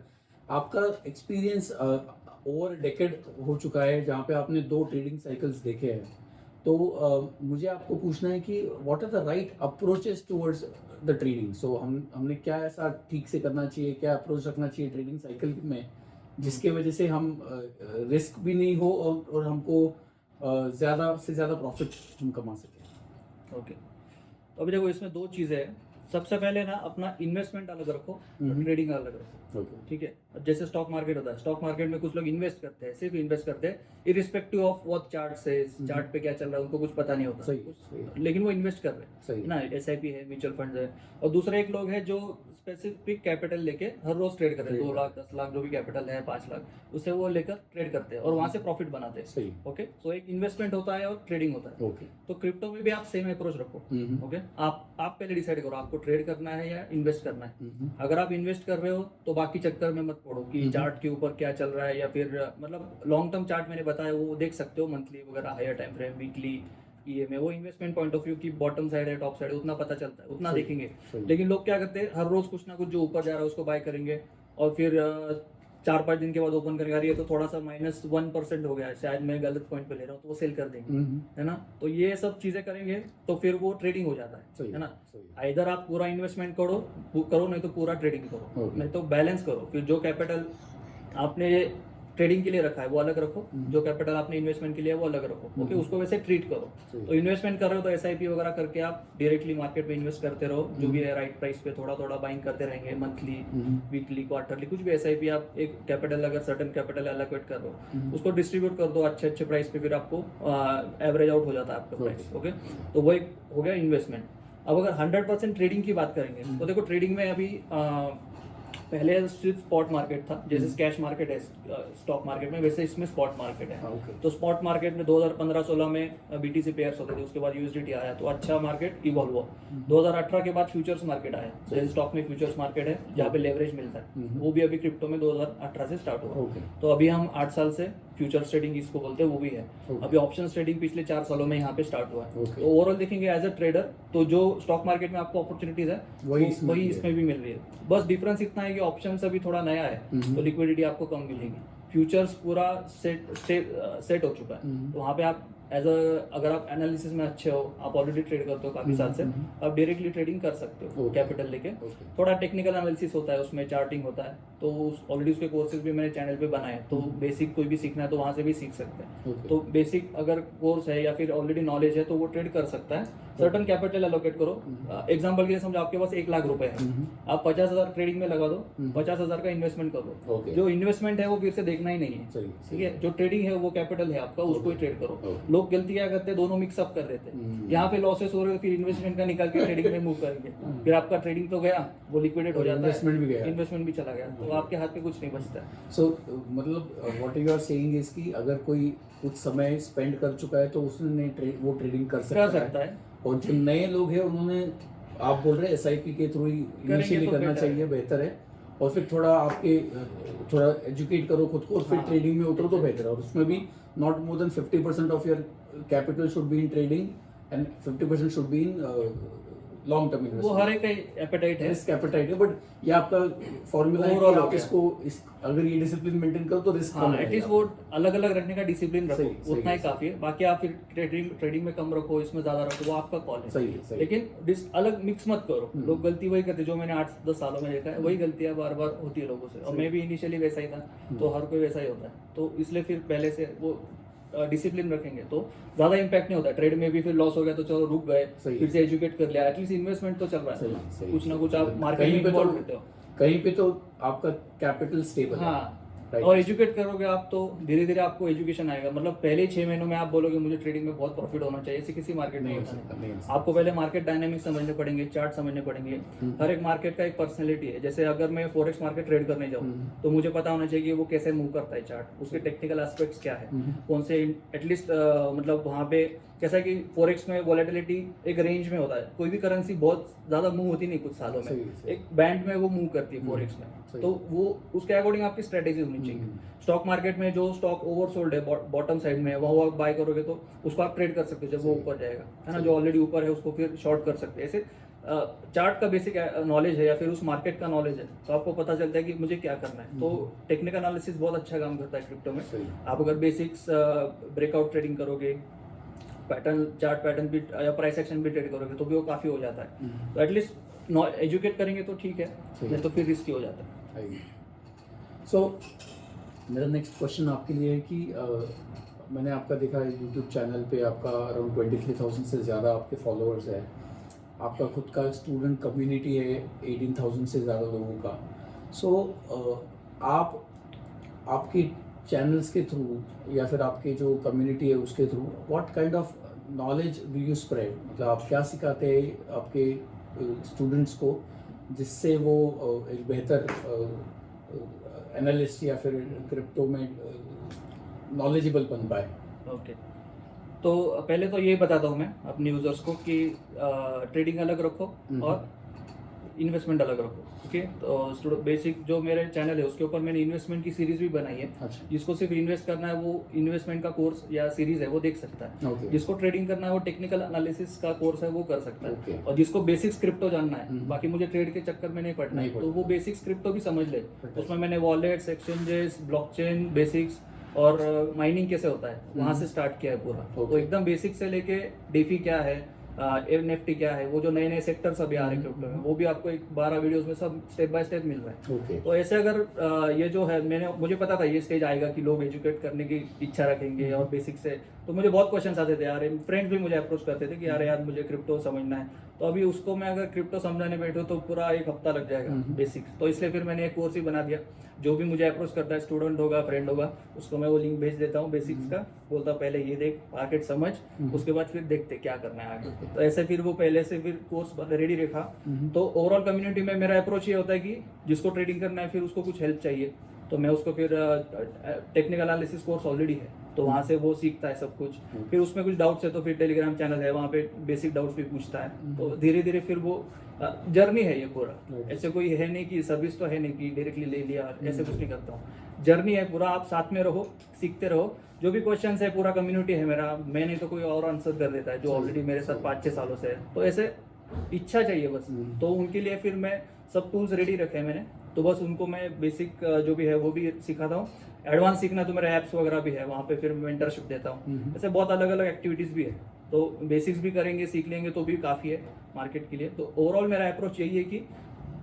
आपका एक्सपीरियंस ओवर डेकेड हो चुका है जहाँ पे आपने 2 ट्रेडिंग साइकिल्स देखे हैं, तो मुझे आपको पूछना है कि what are the right approaches towards the trading. So हमने क्या ऐसा ठीक से करना चाहिए, क्या अप्रोच रखना चाहिए ट्रेडिंग साइकिल में जिसके वजह से हम रिस्क भी नहीं हो और हमको ज़्यादा से ज़्यादा प्रॉफिट हम कमा सकें। ओके, तो अभी देखो इसमें 2 चीज़ें हैं। सबसे पहले ना अपना इन्वेस्टमेंट अलग रखो, ट्रेडिंग अलग रखो। ओके, ठीक है, अब जैसे स्टॉक मार्केट होता है, स्टॉक मार्केट में कुछ लोग इन्वेस्ट करते हैं, सिर्फ इन्वेस्ट करते हैं इरिस्पेक्टिव ऑफ व्हाट चार्ट से, चार्ट पे क्या चल रहा है उनको कुछ पता नहीं होता, सही। लेकिन वो इन्वेस्ट कर रहे हैं सही ना, SIP है, म्यूचुअल फंड है। और दूसरा एक लोग है जो स्पेसिफिक कैपिटल लेके हर रोज ट्रेड करते हैं, 2 लाख 10 लाख जो भी कैपिटल है, 5 लाख, उससे वो लेकर ट्रेड करते हैं और वहां से प्रॉफिट बनाते हैं। सही। ओके, तो एक इन्वेस्टमेंट होता है और ट्रेडिंग होता है। ओके, तो क्रिप्टो में भी आप सेम अप्रोच रखो। ओके, आप पहले डिसाइड करो आपको ट्रेड करना है या इन्वेस्ट करना है। अगर आप इन्वेस्ट कर रहे हो तो बाकी चक्कर में मत पड़ो कि चार्ट के ऊपर क्या चल रहा है, या फिर मतलब लॉन्ग टर्म चार्ट मैंने बताया वो देख सकते हो, मंथली वगैरह, higher time frame, weekly, EMA, वो इन्वेस्टमेंट पॉइंट ऑफ व्यू की बॉटम साइड है टॉप साइड है उतना पता चलता है, उतना देखेंगे। लेकिन लोग क्या करते हैं, हर रोज कुछ ना कुछ जो ऊपर जा रहा है उसको बाय करेंगे और फिर 4-5 दिन के बाद ओपन करेंगे, अरे ये तो थोड़ा सा -1% हो गया है, शायद मैं गलत पॉइंट पे ले रहा हूँ, तो वो सेल कर देंगे, है ना। तो ये सब चीजें करेंगे तो फिर वो ट्रेडिंग हो जाता है ना। इधर आप पूरा इन्वेस्टमेंट करो नहीं तो पूरा ट्रेडिंग करो, नहीं तो बैलेंस करो। फिर जो कैपिटल आपने ट्रेडिंग के लिए रखा है वो अलग रखो, जो कैपिटल आपने इन्वेस्टमेंट के लिए वो अलग रखो। ओके, उसको वैसे ट्रीट करो। तो इन्वेस्टमेंट कर रहे हो तो SIP वगैरह करके आप डायरेक्टली मार्केट में इन्वेस्ट करते रहो, जो भी है राइट प्राइस पे थोड़ा थोड़ा बाइंग करते रहेंगे, मंथली, वीकली, क्वार्टरली, कुछ भी SIP आप एक कैपिटल, अगर सर्टेन कैपिटल एलोकेट कर रहे हो उसको डिस्ट्रीब्यूट कर दो अच्छे प्राइस पे, फिर आपको एवरेज आउट हो जाता है आपका प्राइस। ओके, तो वो एक हो गया इन्वेस्टमेंट। अब अगर 100% ट्रेडिंग की बात करेंगे तो देखो ट्रेडिंग में अभी पहले सिर्फ स्पॉट मार्केट था, जैसे कैश मार्केट है स्टॉक मार्केट में, वैसे इसमें स्पॉट मार्केट है। तो स्पॉट मार्केट में 2015-16 में BTC पेयर्स होते थे, उसके बाद USDT आया तो अच्छा मार्केट इवॉल्व हुआ। 2018 के बाद फ्यूचर्स मार्केट आया, जैसे स्टॉक में फ्यूचर्स मार्केट है जहाँ पे लेवरेज मिलता है, वो भी अभी क्रिप्टो में 2018 से स्टार्ट हुआ। तो अभी हम 8 साल से फ्यूचर्स ट्रेडिंग इसको बोलते हैं वो भी है। अभी ऑप्शन ट्रेडिंग पिछले 4 सालों में यहाँ पे स्टार्ट हुआ है। तो ओवरऑल देखेंगे एज अ ट्रेडर तो जो स्टॉक मार्केट में आपको अपॉर्चुनिटीज है वही इसमें भी मिल रही है। बस डिफरेंस इतना है कि ऑप्शन अभी थोड़ा नया है तो लिक्विडिटी आपको कम मिलेगी। फ्यूचर्स पूरा सेट हो चुका है, तो वहाँ पे आप अगर आप एनालिसिस में अच्छे हो, आप ऑलरेडी ट्रेड करते हो काफी साल से, आप डायरेक्टली ट्रेडिंग कर सकते हो कैपिटल लेके। थोड़ा टेक्निकल एनालिसिस होता है उसमें, चार्टिंग होता है, तो ऑलरेडी उसके कोर्सेज भी मैंने चैनल पे बनाए हैं, तो बेसिक कोई भी सीखना है तो वहाँ से भी सीख सकते हैं। तो बेसिक अगर कोर्स है या फिर ऑलरेडी नॉलेज है तो वो ट्रेड कर सकता है। सर्टन कैपिटल एलोकेट करो। एग्जाम्पल के लिए समझो आपके पास 1 लाख रुपए है, आप 50,000 ट्रेडिंग में लगा दो, 50,000 का इन्वेस्टमेंट कर दो। जो इन्वेस्टमेंट है वो फिर से देखना ही नहीं है, ठीक है। जो ट्रेडिंग है वो कैपिटल है आपका, उसको ही ट्रेड करो। लोग गलती क्या करते हैं, दोनों मिक्सअप कर देते हैं, यहाँ पे लॉसेस हो रहे हैं, फिर इन्वेस्टमेंट का निकाल के ट्रेडिंग में मूव करेंगे, फिर आपका ट्रेडिंग तो गया, वो लिक्विडेट हो जाता है, इन्वेस्टमेंट भी चला गया, तो आपके हाथ पे कुछ नहीं बचता है। सो मतलब what you are saying is कि अगर कोई कुछ समय स्पेंड कर चुका है तो उसने वो ट्रेडिंग कर सकता है। और जो नए लोग हैं उन्होंने, आप बोल रहे हैं SIP के थ्रू ही इनिशियली तो करना चाहिए, बेहतर है। और फिर थोड़ा एजुकेट करो खुद को और फिर ट्रेडिंग में उतरो तो बेहतर है। और उसमें भी not more than 50% of your capital should be in trading and 50% should be in long term investment. वो हर एक का एपेटाइट है, रिस्क एपेटाइट है, बट ये आपका फॉर्मूला है कि आप इसको अगर ये डिसिप्लिन मेंटेन करो तो रिस्क कम है। एटलीस्ट वो अलग अलग रखने का डिसिप्लिन रखो, उतना ही काफी है। बाकी आप फिर ट्रेडिंग में कम रखो, इसमें ज्यादा रखो, वो आपका कॉल है। सही। लेकिन अलग मिक्स मत करो। लोग गलती वही करते जो मैंने 8-10 सालों में देखा है, वही गलतियां बार बार होती है लोगों से। और मैं भी इनिशियली वैसा ही था, तो हर कोई वैसा ही होता है, तो इसलिए फिर पहले से वो डिसिप्लिन रखेंगे तो ज्यादा इम्पैक्ट नहीं होता। ट्रेड में भी फिर लॉस हो गया तो चलो रुक गए, फिर से एजुकेट कर लिया, एटलीस्ट इन्वेस्टमेंट तो चल रहा है, कुछ ना कुछ आप मार्केट में इन्वॉल्व रहते हो, कहीं पे तो आपका कैपिटल स्टेबल है। हाँ, और एजुकेट करोगे आप तो धीरे धीरे आपको एजुकेशन आएगा। मतलब पहले 6 महीनों में आप बोलोगे मुझे ट्रेडिंग में बहुत प्रॉफिट होना चाहिए, ऐसे किसी मार्केट में होता नहीं। आपको पहले मार्केट डायनामिक्स समझने पड़ेंगे, चार्ट समझने पड़ेंगे। हर एक मार्केट का एक पर्सनैलिटी है। जैसे अगर मैं फॉरेक्स मार्केट ट्रेड करने जाऊँ तो मुझे पता होना चाहिए कि वो कैसे मूव करता है, चार्ट, उसके टेक्निकल एस्पेक्ट्स क्या है, कौन से एटलीस्ट मतलब वहाँ पे जैसा कि फॉरेक्स में वॉलेटिलिटी एक रेंज में होता है, कोई भी करेंसी बहुत ज्यादा मूव होती नहीं कुछ सालों में, एक बैंड में वो मूव करती है फॉरेक्स में, तो वो उसके अकॉर्डिंग आपकी स्ट्रेटेजी होनी चाहिए। स्टॉक मार्केट में जो स्टॉक ओवरसोल्ड है बॉटम साइड में, वो आप बाय करोगे तो उसको आप ट्रेड कर सकते हो जब वो ऊपर जाएगा, है ना। जो ऑलरेडी ऊपर है उसको फिर शॉर्ट कर सकते हैं। ऐसे चार्ट का बेसिक नॉलेज है या फिर उस मार्केट का नॉलेज है तो आपको पता चलता है कि मुझे क्या करना है। तो टेक्निकल एनालिसिस बहुत अच्छा काम करता है क्रिप्टो में। आप अगर बेसिक्स ब्रेकआउट ट्रेडिंग करोगे, पैटर्न चार्ट पैटर्न भी या प्राइस एक्शन भी ट्रेड करोगे तो भी वो काफ़ी हो जाता है। तो एटलीस्ट एजुकेट करेंगे तो ठीक है, नहीं तो फिर रिस्की हो जाता है। सो मेरा नेक्स्ट क्वेश्चन आपके लिए है कि मैंने आपका देखा है यूट्यूब चैनल पे आपका अराउंड 23,000 से ज़्यादा आपके फॉलोअर्स है। आपका खुद का स्टूडेंट कम्युनिटी है 18,000 से ज़्यादा लोगों का। सो आप आपके चैनल्स के थ्रू या फिर आपके जो कम्युनिटी है उसके through what kind of knowledge do you spread, मतलब आप क्या सिखाते हैं आपके स्टूडेंट्स को जिससे वो एक बेहतर एनालिस्ट या फिर क्रिप्टो में नॉलेजेबल बन पाए? ओके, तो पहले तो ये बताता हूँ मैं अपने यूजर्स को कि ट्रेडिंग अलग रखो और इन्वेस्टमेंट अलग रखो। ओके, तो बेसिक जो मेरे चैनल है उसके ऊपर मैंने इन्वेस्टमेंट की सीरीज भी बनाई है। अच्छा। जिसको सिर्फ इन्वेस्ट करना है वो इन्वेस्टमेंट का कोर्स या सीरीज है वो देख सकता है। Okay. जिसको ट्रेडिंग करना है वो टेक्निकल एनालिसिस का कोर्स है वो कर सकता है। Okay. और जिसको बेसिक्स क्रिप्टो जानना है, बाकी मुझे ट्रेड के चक्कर में नहीं पड़ना है, तो वो बेसिक्स क्रिप्टो भी समझ ले। उसमें मैंने वॉलेट्स, एक्सचेंजेस, ब्लॉकचेन बेसिक्स और माइनिंग कैसे होता है वहां से स्टार्ट किया है पूरा। तो एकदम बेसिक से लेके डेफी क्या है, एनएफटी क्या है, वो जो नए नए सेक्टर्स अभी आ रहे हैं क्रिप्टो में, वो भी आपको 12 वीडियोस में सब स्टेप बाय स्टेप मिल रहा है। Okay. तो ऐसे अगर ये जो है मुझे पता था ये स्टेज आएगा कि लोग एजुकेट करने की इच्छा रखेंगे और बेसिक से, तो मुझे बहुत क्वेश्चंस आते थे यार, फ्रेंड्स भी मुझे अप्रोच करते थे कि यार मुझे क्रिप्टो समझना है। तो अभी उसको मैं अगर क्रिप्टो समझाने बैठूँ तो पूरा 1 हफ्ता लग जाएगा बेसिक्स। तो इसलिए फिर मैंने एक कोर्स ही बना दिया। जो भी मुझे अप्रोच करता है, स्टूडेंट होगा, फ्रेंड होगा, उसको मैं वो लिंक भेज देता हूँ बेसिक्स का, बोलता हूँ पहले ये देख, मार्केट समझ, उसके बाद फिर देखते क्या करना है आगे। तो ऐसे फिर वो पहले से फिर कोर्स रेडी रखा। तो ओवरऑल कम्युनिटी में मेरा अप्रोच ये होता है कि जिसको ट्रेडिंग करना है फिर उसको कुछ हेल्प चाहिए तो मैं उसको फिर टेक्निकल एनालिसिस कोर्स ऑलरेडी है तो वहाँ से वो सीखता है सब कुछ। फिर उसमें कुछ डाउट्स है तो फिर टेलीग्राम चैनल है, वहाँ पे बेसिक डाउट्स भी पूछता है। तो धीरे धीरे फिर वो जर्नी है ये पूरा। ऐसे कोई है नहीं कि सर्विस तो है नहीं कि डायरेक्टली ले लिया, ऐसे कुछ नहीं करता हूँ। जर्नी है पूरा, आप साथ में रहो, सीखते रहो। जो भी क्वेश्चन है पूरा कम्युनिटी है मेरा, मैं नहीं तो कोई और आंसर कर देता है जो ऑलरेडी मेरे साथ 5-6 सालों से है। तो ऐसे इच्छा चाहिए बस। तो उनके लिए फिर मैं सब टूल्स रेडी रखे हैं मैंने, तो बस उनको मैं बेसिक जो भी है वो भी सिखाता हूँ। एडवांस सीखना तो मेरे ऐप्स वगैरह भी है, वहाँ पे फिर मेंटरशिप देता हूँ। ऐसे बहुत अलग अलग एक्टिविटीज़ भी है, तो बेसिक्स भी करेंगे, सीख लेंगे तो भी काफ़ी है मार्केट के लिए। तो ओवरऑल मेरा अप्रोच यही है कि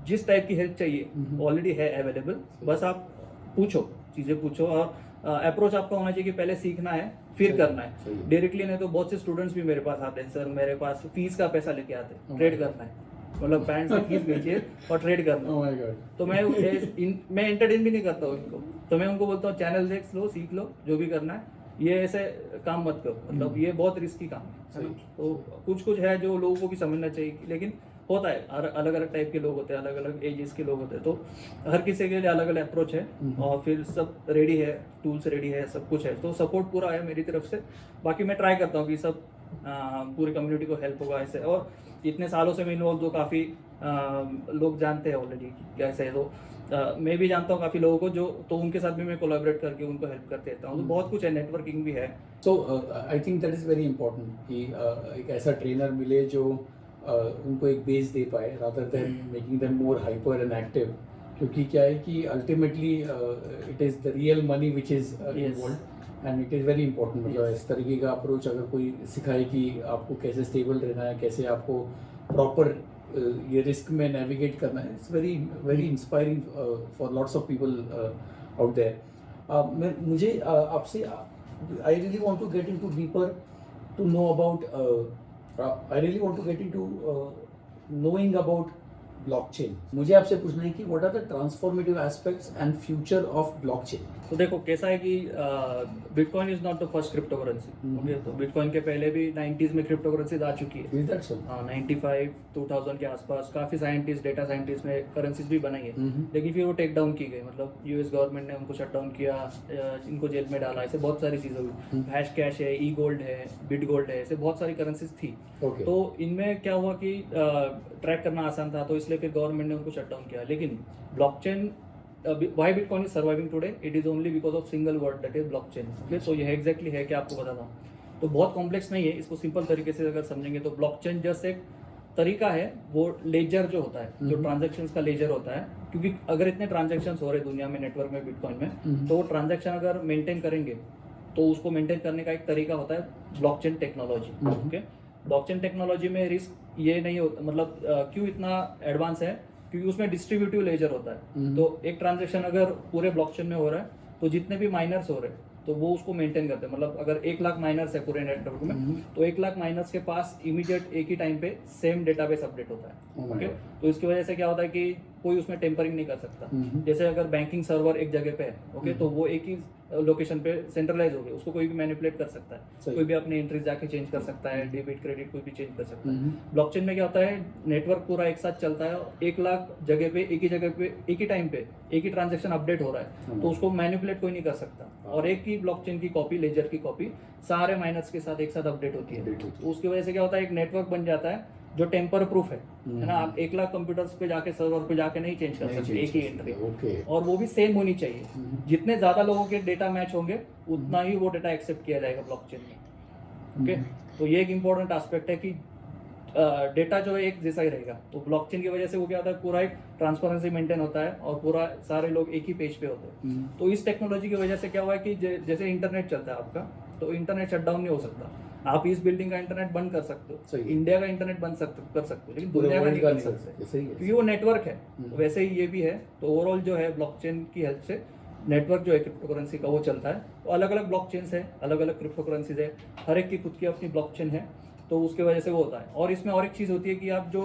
जिस टाइप की हेल्प चाहिए ऑलरेडी है अवेलेबल, बस आप पूछो, चीज़ें पूछो। और अप्रोच आपका होना चाहिए कि पहले सीखना है फिर करना है डायरेक्टली। नहीं तो बहुत से स्टूडेंट्स भी मेरे पास आते हैं, सर मेरे पास फीस का पैसा लेके आते हैं, ट्रेड करना है, मतलब पैरेंट्स से फीस भेजिए और ट्रेड करना। Oh my God. तो मैं एंटरटेन भी नहीं करता हूँ इनको, तो मैं उनको बोलता हूँ चैनल देख लो, सीख लो, जो भी करना है, ये ऐसे काम मत करो, मतलब ये बहुत रिस्की काम है ना। तो कुछ है जो लोगों को भी समझना चाहिए, लेकिन होता है अलग अलग टाइप के लोग होते हैं, अलग अलग एजेस के लोग होते हैं, तो हर किसी के लिए अलग अलग अप्रोच है। और फिर सब रेडी है, टूल्स रेडी है, सब कुछ है, तो सपोर्ट पूरा है मेरी तरफ से। बाकी मैं ट्राई करता हूँ कि सब पूरी कम्युनिटी को हेल्प होगा ऐसे। और इतने सालों से मैं इन्वॉल्व, तो काफ़ी लोग जानते हैं ऑलरेडी कैसे है। तो मैं भी जानता हूँ काफ़ी लोगों को, जो तो उनके साथ भी मैं कोलैबोरेट करके उनको हेल्प करते रहता हूँ। तो बहुत कुछ है, नेटवर्किंग भी है। So I think that is very important कि एक ऐसा ट्रेनर मिले जो उनको एक बेस दे पाए rather than making them more hyper and active. क्योंकि क्या है कि ultimately it is the real money which is involve and it is very important. मतलब इस तरीके का अप्रोच अगर कोई सिखाए कि आपको कैसे स्टेबल रहना है, कैसे आपको प्रॉपर ये रिस्क में नेविगेट करना है, it's very very inspiring for lots of people out there. मुझे आपसे I really want to get into deeper to know about I really want to get into knowing about blockchain. मुझे आपसे पूछना है कि what are the transformative aspects and future of blockchain? तो देखो कैसा है कि bitcoin is not the first crypto currency. Okay, तो बिटकॉइन के पहले भी 90s में क्रिप्टो करेंसी आ चुकी है। Is that so? 95 2000 के आसपास काफ़ी साइंटिस्ट, डेटा साइंटिस्ट ने करेंसीज भी बनाई है, लेकिन फिर वो टेक डाउन की गई। मतलब यूएस गवर्नमेंट ने उनको शट डाउन किया, इनको जेल में डाला, ऐसे बहुत सारी चीज़ें हुई। हैश कैश है, ई गोल्ड है, बिट गोल्ड है, ऐसे बहुत सारी करेंसीज थी। Okay. तो इनमें क्या हुआ कि ट्रैक करना आसान था, तो इसलिए फिर गवर्नमेंट ने उनको शट डाउन किया। लेकिन blockchain why Bitcoin is surviving today? It is only because of single word, that is blockchain. Okay, so ये exactly है कि आपको बताता हूँ. तो बहुत कॉम्प्लेक्स नहीं है, इसको सिंपल तरीके से अगर समझेंगे तो ब्लॉकचेन जस्ट एक तरीका है, वो लेजर जो होता है, जो ट्रांजैक्शंस का लेजर होता है, क्योंकि अगर इतने ट्रांजैक्शंस हो रहे दुनिया में नेटवर्क में बिटकॉइन में, तो वो ट्रांजैक्शन अगर मेंटेन करेंगे तो उसको मेंटेन करने का एक तरीका होता है blockchain technology. Okay, blockchain technology में रिस्क ये नहीं होता, मतलब क्यों इतना एडवांस है, क्योंकि उसमें डिस्ट्रीब्यूटिव लेजर होता है. तो एक ट्रांजैक्शन अगर पूरे ब्लॉकचेन में हो रहा है तो जितने भी माइनर्स हो रहे हैं तो वो उसको मेंटेन करते हैं. मतलब अगर 1 लाख माइनर्स है पूरे नेटवर्क में, तो 1 लाख माइनर्स के पास इमीडिएट एक ही टाइम पे सेम डेटाबेस अपडेट होता है. ओके, तो इसकी वजह से क्या होता है कि कोई उसमें टेम्परिंग नहीं कर सकता. जैसे अगर बैंकिंग सर्वर एक जगह पे है, ओके, तो वो एक ही लोकेशन पे सेंट्रलाइज हो गया, उसको कोई भी मैनिपुलेट कर सकता है, कोई भी अपनी एंट्रीज जाके चेंज कर सकता है, डेबिट क्रेडिट कोई भी चेंज कर सकता है. ब्लॉकचेन में क्या होता है, नेटवर्क पूरा एक साथ चलता है, 1 लाख जगह पे एक ही जगह पे एक ही टाइम पे एक ही ट्रांजैक्शन अपडेट हो रहा है, तो उसको मैनिपुलेट कोई नहीं कर सकता. और एक ही ब्लॉकचेन की कॉपी, लेजर की कॉपी सारे माइनर्स के साथ एक साथ अपडेट होती है. तो उसकी वजह से क्या होता है, एक नेटवर्क बन जाता है जो टेम्पर प्रूफ है ना. आप 1 लाख कंप्यूटर्स पे जाके, सर्वर पे जाके नहीं चेंज कर सकते एक ही एंट्री, और वो भी सेम होनी चाहिए. जितने ज्यादा लोगों के डेटा मैच होंगे उतना ही वो डेटा एक्सेप्ट किया जाएगा ब्लॉकचेन में. ओके, तो ये एक इंपॉर्टेंट एस्पेक्ट है कि डेटा जो है एक जैसा ही रहेगा. तो ब्लॉकचेन की वजह से वो क्या होता है, पूरा एक ट्रांसपेरेंसी मेंटेन होता है और पूरा सारे लोग एक ही पेज पे होते हैं. तो इस टेक्नोलॉजी की वजह से क्या हुआ है कि जैसे इंटरनेट चलता है आपका, तो इंटरनेट शटडाउन नहीं हो सकता. आप इस बिल्डिंग का इंटरनेट बंद कर सकते हो, इंडिया का इंटरनेट बंद कर सकते हो, लेकिन दुनिया का नहीं कर सकते क्योंकि वो नेटवर्क है. वैसे ही ये भी है. तो ओवरऑल जो है ब्लॉकचेन की हेल्प से नेटवर्क जो है क्रिप्टो करेंसी का वो चलता है. तो अलग अलग ब्लॉकचेन्स है, अलग अलग क्रिप्टो करेंसीज है, हर एक की खुद की अपनी ब्लॉकचेन है. तो उसके वजह से वो होता है. और इसमें और एक चीज़ होती है कि आप जो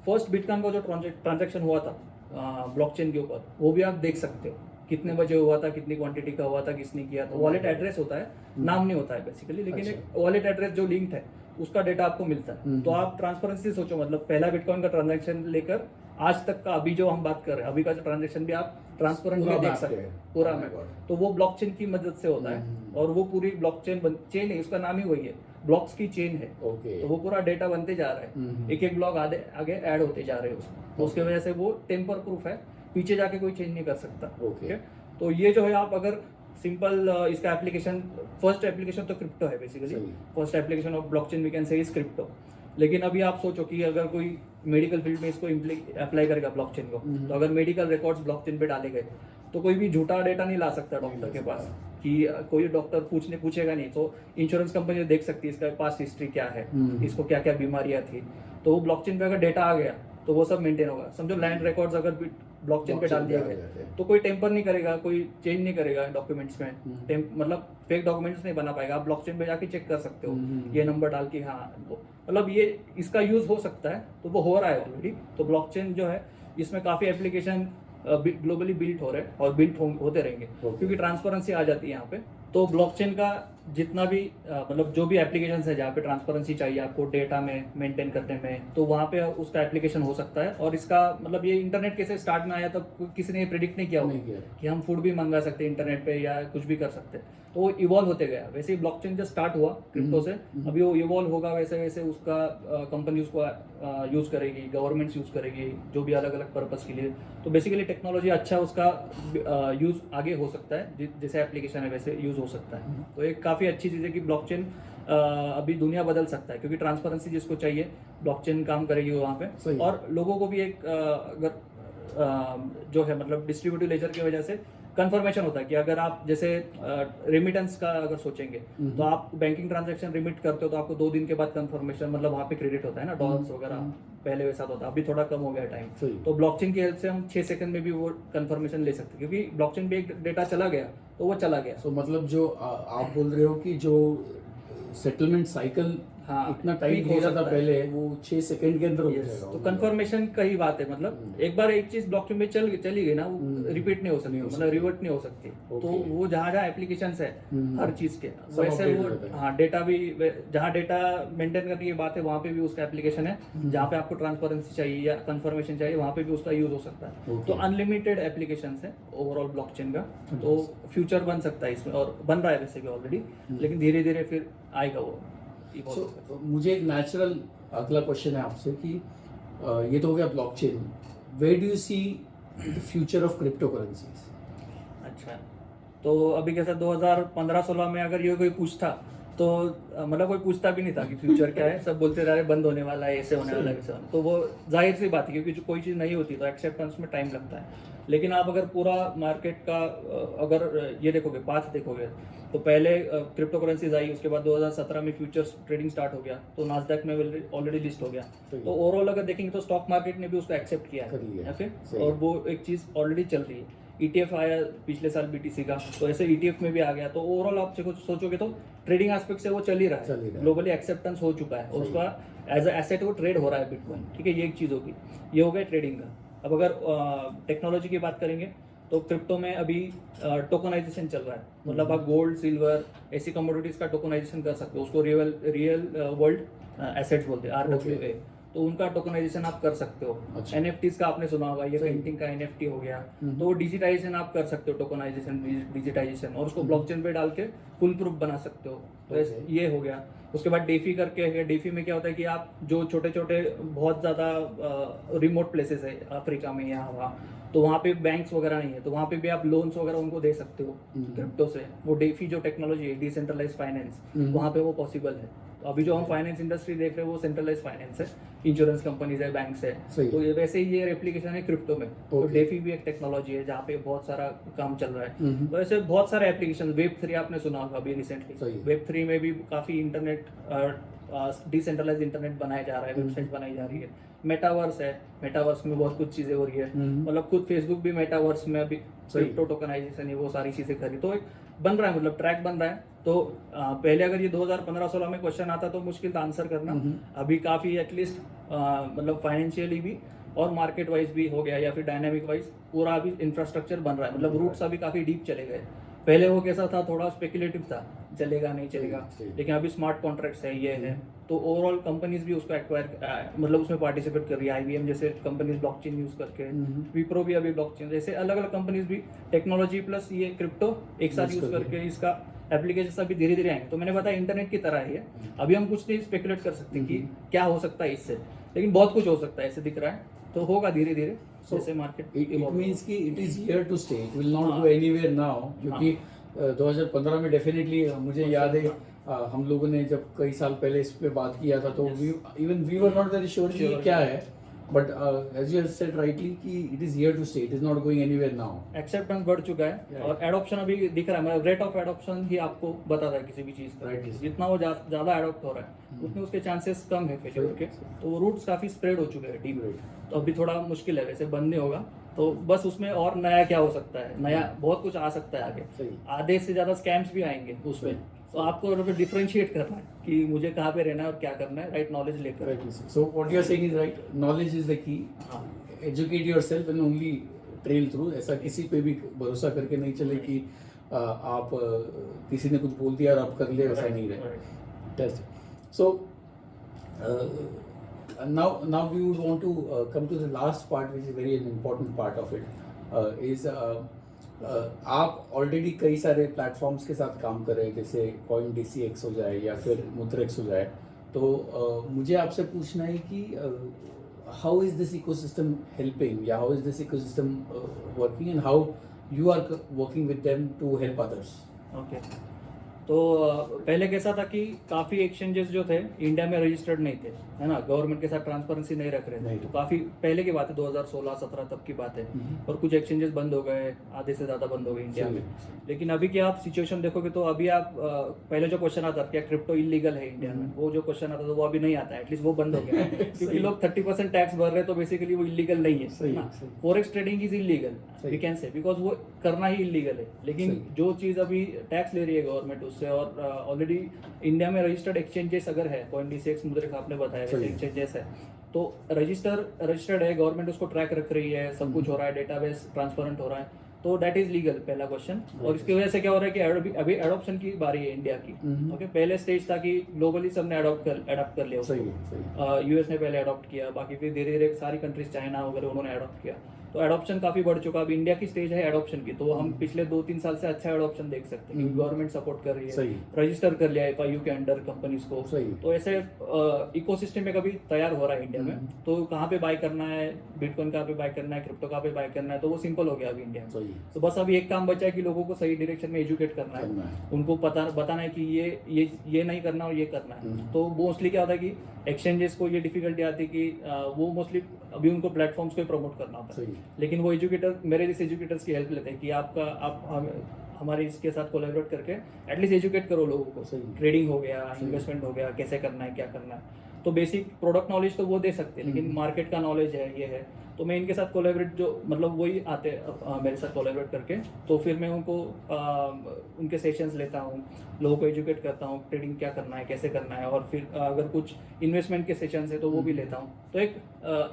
फर्स्ट बिटकॉइन का जो ट्रांजैक्शन हुआ था ब्लॉकचेन के ऊपर, वो भी आप देख सकते हो कितने बजे हुआ था, कितनी क्वांटिटी का हुआ था, किसने किया था. वॉलेट एड्रेस होता है, नाम नहीं होता है बेसिकली, लेकिन एक वॉलेट एड्रेस जो लिंक्ड है उसका डेटा आपको मिलता है. तो आप ट्रांसपेरेंसी सोचो, मतलब पहला बिटकॉइन का ट्रांजैक्शन लेकर आज तक का, अभी जो हम बात कर रहे हैं, अभी का जो ट्रांजैक्शन भी आप ट्रांसपेरेंटली देख सकते हैं पूरा में. तो वो ब्लॉकचेन की मदद से होता है. और वो पूरी ब्लॉकचेन चेन है, उसका नाम ही वही है, ब्लॉक्स की चेन है. तो वो पूरा डेटा बनते जा रहा है, एक एक ब्लॉक आगे ऐड होते जा रहे हैं उसमें. तो उसके वजह से वो टेम्पर प्रूफ है, पीछे जाके कोई चेंज नहीं कर सकता. ओके, तो ये जो है, आप अगर सिंपल इसका एप्लीकेशन, फर्स्ट एप्लीकेशन तो क्रिप्टो है basically. First application of blockchain we can say is crypto. लेकिन अभी आप सोचो कि अगर कोई मेडिकल फील्ड में इसको अप्लाई करेगा ब्लॉकचेन को, तो अगर मेडिकल रिकॉर्ड्स ब्लॉकचेन पे डाले गए तो कोई भी झूठा डेटा नहीं ला सकता डॉक्टर के पास, कि कोई डॉक्टर पूछेगा नहीं. तो इंश्योरेंस कंपनी देख सकती है इसका पास्ट हिस्ट्री क्या है, इसको क्या क्या बीमारियां थी. तो वो ब्लॉकचेन पे अगर डेटा आ गया तो वो सब मेंटेन होगा. समझो लैंड रिकॉर्ड्स अगर ब्लॉकचेन पे डाल दिया गया तो कोई टेम्पर नहीं करेगा, कोई चेंज नहीं करेगा डॉक्यूमेंट्स में. मतलब फेक डॉक्यूमेंट्स नहीं बना पाएगा. आप ब्लॉकचेन पे जाके चेक कर सकते हो, ये नंबर डाल के, हाँ मतलब ये इसका यूज हो सकता है. तो वो हो रहा है ऑलरेडी. तो ब्लॉकचेन जो है, इसमें काफी एप्लीकेशन ग्लोबली बिल्ट हो रहे हैं और बिल्ट होते रहेंगे, क्योंकि ट्रांसपेरेंसी आ जाती है यहाँ पे. तो ब्लॉकचेन का जितना भी मतलब जो भी एप्लीकेशन है जहाँ पे ट्रांसपेरेंसी चाहिए आपको डेटा में मेंटेन करने में, तो वहाँ पे उसका एप्लीकेशन हो सकता है. और इसका मतलब ये इंटरनेट कैसे स्टार्ट में आया, तब किसी ने प्रेडिक्ट नहीं किया होगा कि हम फूड भी मंगा सकते हैं इंटरनेट पे या कुछ भी कर सकते हैं. तो वो इवॉल्व होते गया. वैसे ही ब्लॉकचेन जब स्टार्ट हुआ क्रिप्टो से, अभी वो इवॉल्व होगा, वैसे वैसे उसका कंपनी उसको यूज करेगी, गवर्नमेंट्स यूज करेगी, जो भी अलग अलग पर्पस के लिए. तो बेसिकली टेक्नोलॉजी अच्छा उसका यूज आगे हो सकता है, जैसे एप्लीकेशन है वैसे यूज हो सकता है. तो एक काफ़ी अच्छी चीज़ है कि ब्लॉकचेन अभी दुनिया बदल सकता है, क्योंकि ट्रांसपेरेंसी जिसको चाहिए ब्लॉकचेन काम करेगी वहाँ पे. और लोगों को भी एक अगर जो है, मतलब डिस्ट्रीब्यूटिव लेजर की वजह से कंफर्मेशन होता है कि अगर आप जैसे रेमिटेंस का अगर सोचेंगे, तो आप बैंकिंग ट्रांजैक्शन रिमिट करते हो तो आपको 2 दिन के बाद कंफर्मेशन, मतलब वहाँ पे क्रेडिट होता है ना, डॉलर्स वगैरह. पहले वैसा होता, अभी थोड़ा कम हो गया टाइम. तो ब्लॉकचेन की हेल्प से हम 6 सेकंड में भी वो कंफर्मेशन ले सकते हैं, क्योंकि ब्लॉकचेन पे एक डेटा चला गया तो वो चला गया. तो मतलब जो आप बोल रहे हो कि जो सेटलमेंट साइकिल इतना टाइम हो जाता पहले, वो 6 सेकंड के अंदर हो जाएगा. तो कंफर्मेशन का ही बात है. मतलब एक बार एक चीज ब्लॉकचेन में चली गई ना, वो रिपीट नहीं हो सकती, मतलब रिवर्ट नहीं हो सकती. तो वो जहाँ जहाँ एप्लीकेशंस है हर चीज के, वैसे वो हाँ डेटा भी, जहाँ डेटा मेंटेन करने की बात है वहाँ पे भी उसका एप्लीकेशन है. जहाँ पे आपको ट्रांसपेरेंसी चाहिए या कंफर्मेशन चाहिए वहाँ पे भी उसका यूज हो सकता है. तो अनलिमिटेड एप्लीकेशंस है ओवरऑल ब्लॉकचेन का. तो फ्यूचर बन सकता है इसमें, और बन रहा है वैसे भी ऑलरेडी, लेकिन धीरे धीरे फिर आएगा वो. मुझे एक नेचुरल अगला क्वेश्चन है आपसे कि ये तो हो गया blockchain. Where do you see the future of crypto currencies? अच्छा, तो अभी कैसा 2015-16 में अगर ये कोई पूछता तो मतलब कोई पूछता भी नहीं था कि फ्यूचर क्या है, सब बोलते रहे बंद होने वाला है, ऐसे होने वाला है, वैसे होने, तो वो जाहिर सी बात है क्योंकि जो कोई चीज़ नहीं होती तो एक्सेप्टेंस में टाइम लगता है। लेकिन आप अगर पूरा मार्केट का अगर ये देखोगे, पाथ देखोगे, तो पहले क्रिप्टो करेंसीज आई, उसके बाद 2017 में फ्यूचर्स ट्रेडिंग स्टार्ट हो गया, तो नास्डैक में ऑलरेडी लिस्ट हो गया। तो ओवरऑल अगर देखेंगे तो स्टॉक मार्केट ने भी उसको एक्सेप्ट किया कर लिया। है, ओके, सही। और वो एक चीज़ ऑलरेडी चल रही है। ETF आया पिछले साल BTC का, तो ऐसे ETF में भी आ गया, तो ओवरऑल आप कुछ सोचोगे तो ट्रेडिंग एस्पेक्ट से वो चल ही रहा है, ग्लोबली एक्सेप्टेंस हो चुका है, और सही। उसका एज अ एसेट वो ट्रेड हो रहा है बिटकॉइन, ठीक है, ये एक चीज़ होगी, ये हो गया ट्रेडिंग का। अब अगर टेक्नोलॉजी की बात करेंगे तो क्रिप्टो में अभी टोकनाइजेशन चल रहा है, मतलब आप गोल्ड, सिल्वर, ऐसी कमोडिटीज का टोकनाइजेशन कर सकते हो, उसको रियल वर्ल्ड एसेट्स बोलते हैं, RWA, तो उनका टोकनाइजेशन आप कर सकते हो। अच्छा। NFTs का आपने सुना होगा, ये सही। पेंटिंग का NFT हो गया, तो डिजिटाइजेशन आप कर सकते हो, टोकनाइजेशन, डिजिटाइजेशन, और उसको ब्लॉकचेन पे डाल के फुल प्रूफ बना सकते हो, तो Okay. ये हो गया। उसके बाद डेफी करके है, डेफी में क्या होता है कि आप जो छोटे छोटे बहुत ज़्यादा रिमोट प्लेसेस है अफ्रीका में यहाँ वहाँ, तो वहाँ पे बैंक्स वगैरह नहीं है, तो वहाँ पे भी आप लोन्स वगैरह उनको दे सकते हो क्रिप्टो से। वो डेफी जो टेक्नोलॉजी है, डिसेंट्रलाइज फाइनेंस, वहाँ पे वो पॉसिबल है। तो अभी जो हम फाइनेंस इंडस्ट्री देख रहे हैं वो सेंट्रलाइज फाइनेंस है, इंश्योरेंस कंपनीज है, बैंक्स है, सही। तो ये वैसे ही ये रेप्लिकेशन है क्रिप्टो में। तो Okay. डेफी भी एक टेक्नोलॉजी है जहाँ पे बहुत सारा काम चल रहा है। हम्म। तो ऐसे बहुत सारे एप्लीकेशन, Web3 आपने सुना होगा अभी रिसेंटली, सही। Web3 में भी काफ़ी इंटरनेट, डिसेंट्रलाइज इंटरनेट बनाया जा रहा है, वेबसाइट बनाई जा रही है। मेटावर्स है, मेटावर्स में बहुत कुछ चीज़ें हो रही है, मतलब खुद फेसबुक भी मेटावर्स में अभी क्रिप्टो टोकनाइजेशन है, वो सारी चीज़ें करी, तो एक बन रहा है, मतलब ट्रैक बन रहा है। तो पहले अगर ये 2015-16 में क्वेश्चन आता तो मुश्किल था आंसर करना, अभी काफ़ी एटलीस्ट मतलब फाइनेंशियली भी और मार्केट वाइज भी हो गया, या फिर डायनामिक वाइज पूरा अभी इंफ्रास्ट्रक्चर बन रहा है, मतलब रूट्स अभी काफ़ी डीप चले गए। पहले वो कैसा था, थोड़ा स्पेकुलेटिव था, चलेगा नहीं चलेगा, लेकिन अभी स्मार्ट कॉन्ट्रैक्ट्स है, ये है, तो ओवरऑल कंपनीज भी उसको एक्वायर मतलब उसमें पार्टिसिपेट कर रही है। IBM जैसे कंपनीज ब्लॉकचेन यूज करके, विप्रो भी अभी ब्लॉकचेन, जैसे अलग अलग कंपनीज भी टेक्नोलॉजी प्लस ये क्रिप्टो एक साथ यूज करके इसका एप्लीकेशन अभी धीरे धीरे आएंगे। तो मैंने बताया इंटरनेट की तरह ही है, अभी हम कुछ नहीं स्पेकुलेट कर सकते कि क्या हो सकता है इससे, लेकिन बहुत कुछ हो सकता है, ऐसे दिख रहा है, तो होगा धीरे धीरे जैसे मार्केट। इट मींस कि it is here to stay, it will not go anywhere now, क्योंकि 2015 में डेफिनेटली मुझे याद है हम लोगों ने जब कई साल पहले इस पे बात किया था, तो even we were not very sure कि क्या है, but as you said rightly कि it is here to stay, it is not going anywhere now. Acceptance बढ़ चुका है और एडॉप्शन अभी दिख रहा है, मतलब रेट ऑफ एडॉप्शन ही आपको बताता है किसी भी चीज़ का, जितना वो ज़्यादा एडॉप्ट हो रहा है उतने उसके चांसेस कम है फेलियर के, तो वो रूट्स काफ़ी स्प्रेड हो चुके हैं डीप, तो अभी थोड़ा मुश्किल है, वैसे बंद नहीं होगा, तो बस उसमें और नया क्या हो सकता है, नया बहुत कुछ आ सकता है आगे, आधे से ज़्यादा स्कैम्स भी आएंगे उसमें, तो आपको डिफरेंशिएट करना है कि मुझे कहाँ पे रहना है और क्या करना है, राइट नॉलेज लेकर। So what you are saying is right, knowledge is the key, educate yourself and only trail through, ऐसा किसी पे भी भरोसा करके नहीं चले कि आप किसी ने कुछ बोल दिया और आप कर ले, ऐसा नहीं रहे। सो now we would want to come to the last part, which is very an important part of it, is आप ऑलरेडी कई सारे प्लेटफॉर्म्स के साथ काम कर रहे हैं, जैसे CoinDCX हो जाए या फिर Mudrex हो जाए, तो मुझे आपसे पूछना है कि how is this ecosystem helping, या how is this ecosystem working, and how you are working with them to help others. Okay, तो पहले कैसा था कि काफ़ी एक्सचेंजेस जो थे इंडिया में रजिस्टर्ड नहीं थे, है ना, गवर्नमेंट के साथ ट्रांसपेरेंसी नहीं रख रहे थे, तो काफ़ी पहले की बात है, 2016-17 तब की बात है, और कुछ एक्सचेंजेस बंद हो गए, आधे से ज़्यादा बंद हो गए इंडिया में। लेकिन अभी की आप सिचुएशन देखोगे तो अभी आप पहले जो क्वेश्चन आता क्या क्रिप्टो इलीगल है इंडिया में, वो जो क्वेश्चन आता था वो अभी नहीं आता है, एटलीस्ट वो बंद हो गया क्योंकि लोग 30% टैक्स भर रहे हैं, तो बेसिकली वो इलीगल नहीं है ना, forex trading is illegal we can say, because वो करना ही इलीगल है। लेकिन जो चीज़ अभी टैक्स ले रही है गवर्नमेंट उससे, और ऑलरेडी इंडिया में रजिस्टर्ड एक्सचेंजेस अगर है, CoinDCX, मुद्रेक्स आपने बताया वैसे एक्सचेंजेस है, तो रजिस्टर्ड है, गवर्नमेंट उसको ट्रैक रख रही है, सब कुछ हो रहा है, डेटाबेस ट्रांसपेरेंट हो रहा है, तो दैट इज लीगल, पहला क्वेश्चन। और इसकी वजह से क्या हो रहा है कि अभी एडॉप्शन की बारी है इंडिया की। ओके, पहले स्टेज था कि ग्लोबली सबने अडॉप्ट कर लिया उसको, यूएस ने पहले अडॉप्ट किया, बाकी फिर धीरे धीरे सारी कंट्रीज, चाइना वगैरह, उन्होंने अडॉप्ट किया। तो एडॉप्शन काफ़ी बढ़ चुका। अब इंडिया की स्टेज है एडॉप्शन की, तो हम पिछले 2-3 साल से अच्छा एडॉप्शन देख सकते हैं क्योंकि गवर्नमेंट सपोर्ट कर रही है, सही। रजिस्टर कर लिया है FIU के अंडर कंपनीज को। सही। तो ऐसे इकोसिस्टम एक अभी तैयार हो रहा है इंडिया में। तो कहाँ पे बाय करना है, बिटकॉइन कहाँ पे बाय करना है, क्रिप्टो कहाँ पे बाय करना है, तो वो सिंपल हो गया अभी इंडिया में। सही। तो बस अभी एक काम बचा है कि लोगों को सही डायरेक्शन में एजुकेट करना है, उनको बताना है कि ये नहीं करना और ये करना है। तो मोस्टली क्या होता है कि एक्सचेंजेस को ये डिफिकल्टी आती है कि वो मोस्टली अभी उनको प्लेटफॉर्म्स को प्रमोट करना होता है, लेकिन वो एजुकेटर मेरे जैसे एजुकेटर्स की हेल्प लेते हैं कि हमारे इसके साथ कोलैबोरेट करके एटलीस्ट एजुकेट करो लोगों को। ट्रेडिंग हो गया, इन्वेस्टमेंट हो गया, कैसे करना है, क्या करना है। तो बेसिक प्रोडक्ट नॉलेज तो वो दे सकते हैं, लेकिन मार्केट का नॉलेज है, ये है। तो मैं इनके साथ कोलैबोरेट जो मतलब वही आते मेरे साथ कोलैबोरेट करके, तो फिर मैं उनको उनके सेशंस लेता हूँ, लोगों को एजुकेट करता हूँ ट्रेडिंग क्या करना है, कैसे करना है, और फिर अगर कुछ इन्वेस्टमेंट के सेशंस है तो वो भी लेता हूँ। तो एक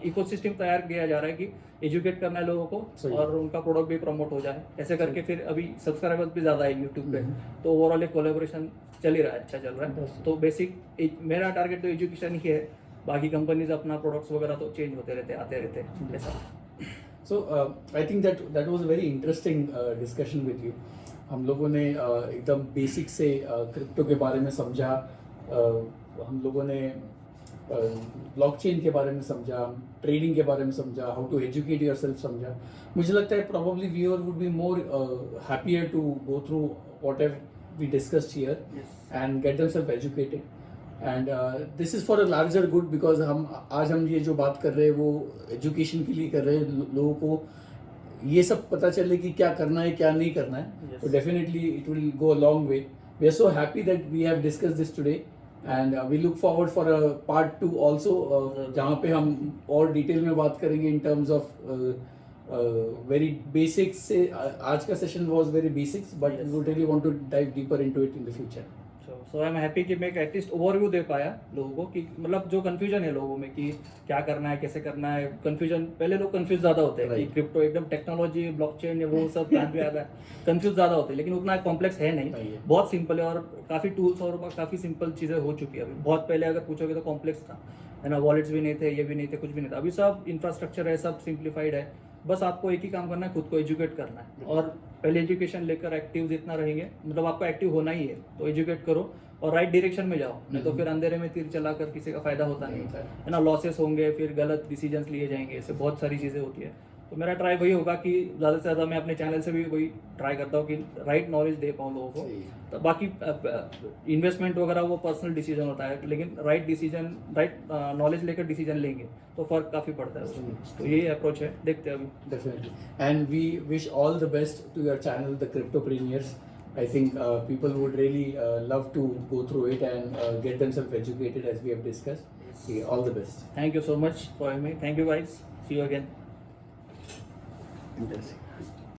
इकोसिस्टम तैयार किया जा रहा है कि एजुकेट करना है लोगों को और उनका प्रोडक्ट भी प्रमोट हो जाए, ऐसे करके फिर अभी सब्सक्राइबर्स भी ज़्यादा है यूट्यूब पे, तो ओवरऑल एक कोलैबोरेशन चल ही रहा है, अच्छा चल रहा है। तो बेसिक मेरा टारगेट तो एजुकेशन ही है, बाकी कंपनीज अपना प्रोडक्ट्स वगैरह तो चेंज होते रहते, आते रहते ऐसा। So I think that was a very interesting discussion with you. हम लोगों ने एकदम बेसिक से क्रिप्टो के बारे में समझा, हम लोगों ने ब्लॉकचेन के बारे में समझा, ट्रेडिंग के बारे में समझा, हाउ टू एजुकेट योरसेल्फ समझा। मुझे लगता है probably viewer would be more happier to go through whatever we discussed here and get themselves educated. And this is for a larger good, because हम ये जो बात कर रहे हैं वो एजुकेशन के लिए कर रहे हैं, लोगों को ये सब पता चले कि क्या करना है क्या नहीं करना है। तो definitely it will go a long way. We are so happy that we have discuss this today and we look forward for a part 2 also, जहाँ पे हम और डिटेल में बात करेंगे in terms of very basics से। आज का session was very basics, but we would really want to dive deeper into it in the future. So I am happy कि मैं एटलीस्ट ओवरव्यू दे पाया लोगों को, कि मतलब जो कंफ्यूजन है लोगों में कि क्या करना है, कैसे करना है, कंफ्यूजन पहले लोग कंफ्यूज ज़्यादा होते हैं कि क्रिप्टो एकदम टेक्नोलॉजी, ब्लॉकचेन, वो सब कान पे आता है, कंफ्यूज ज़्यादा होते हैं, लेकिन उतना कॉम्प्लेक्स है नहीं, बहुत सिंपल है और काफ़ी टूल्स और काफ़ी सिंपल चीज़ें हो चुकी है। अभी बहुत पहले अगर पूछोगे तो कॉम्प्लेक्स था, है ना, वॉलेट्स भी नहीं थे, ये भी नहीं थे, कुछ भी नहीं था। अभी सब इंफ्रास्ट्रक्चर है, सब सिंप्लीफाइड है, बस आपको एक ही काम करना है, खुद को एजुकेट करना है। और पहले एजुकेशन लेकर एक्टिव जितना रहेंगे, मतलब आपको एक्टिव होना ही है, तो एजुकेट करो और राइट डायरेक्शन में जाओ, नहीं तो फिर अंधेरे में तीर चलाकर किसी का फायदा होता नहीं है ना, लॉसेस होंगे, फिर गलत डिसीजंस लिए जाएंगे, इससे बहुत सारी चीज़ें होती है। तो मेरा ट्राई वही होगा कि ज़्यादा से ज़्यादा मैं अपने चैनल से भी वही ट्राई करता हूँ कि राइट नॉलेज दे पाऊँ लोगों को। तो बाकी इन्वेस्टमेंट वगैरह वो पर्सनल डिसीजन होता है, लेकिन राइट डिसीजन, राइट नॉलेज लेकर डिसीजन लेंगे तो फ़र्क काफ़ी पड़ता है उसमें। तो यही अप्रोच है, देखते हैं अभी। Definitely, and we wish all the best to your channel the cryptopreneurs. I think people would really love to go through it and get themselves educated as we have discussed. Okay, all the best. Thank you so much for having me. Thank you guys. See you again. Interesting.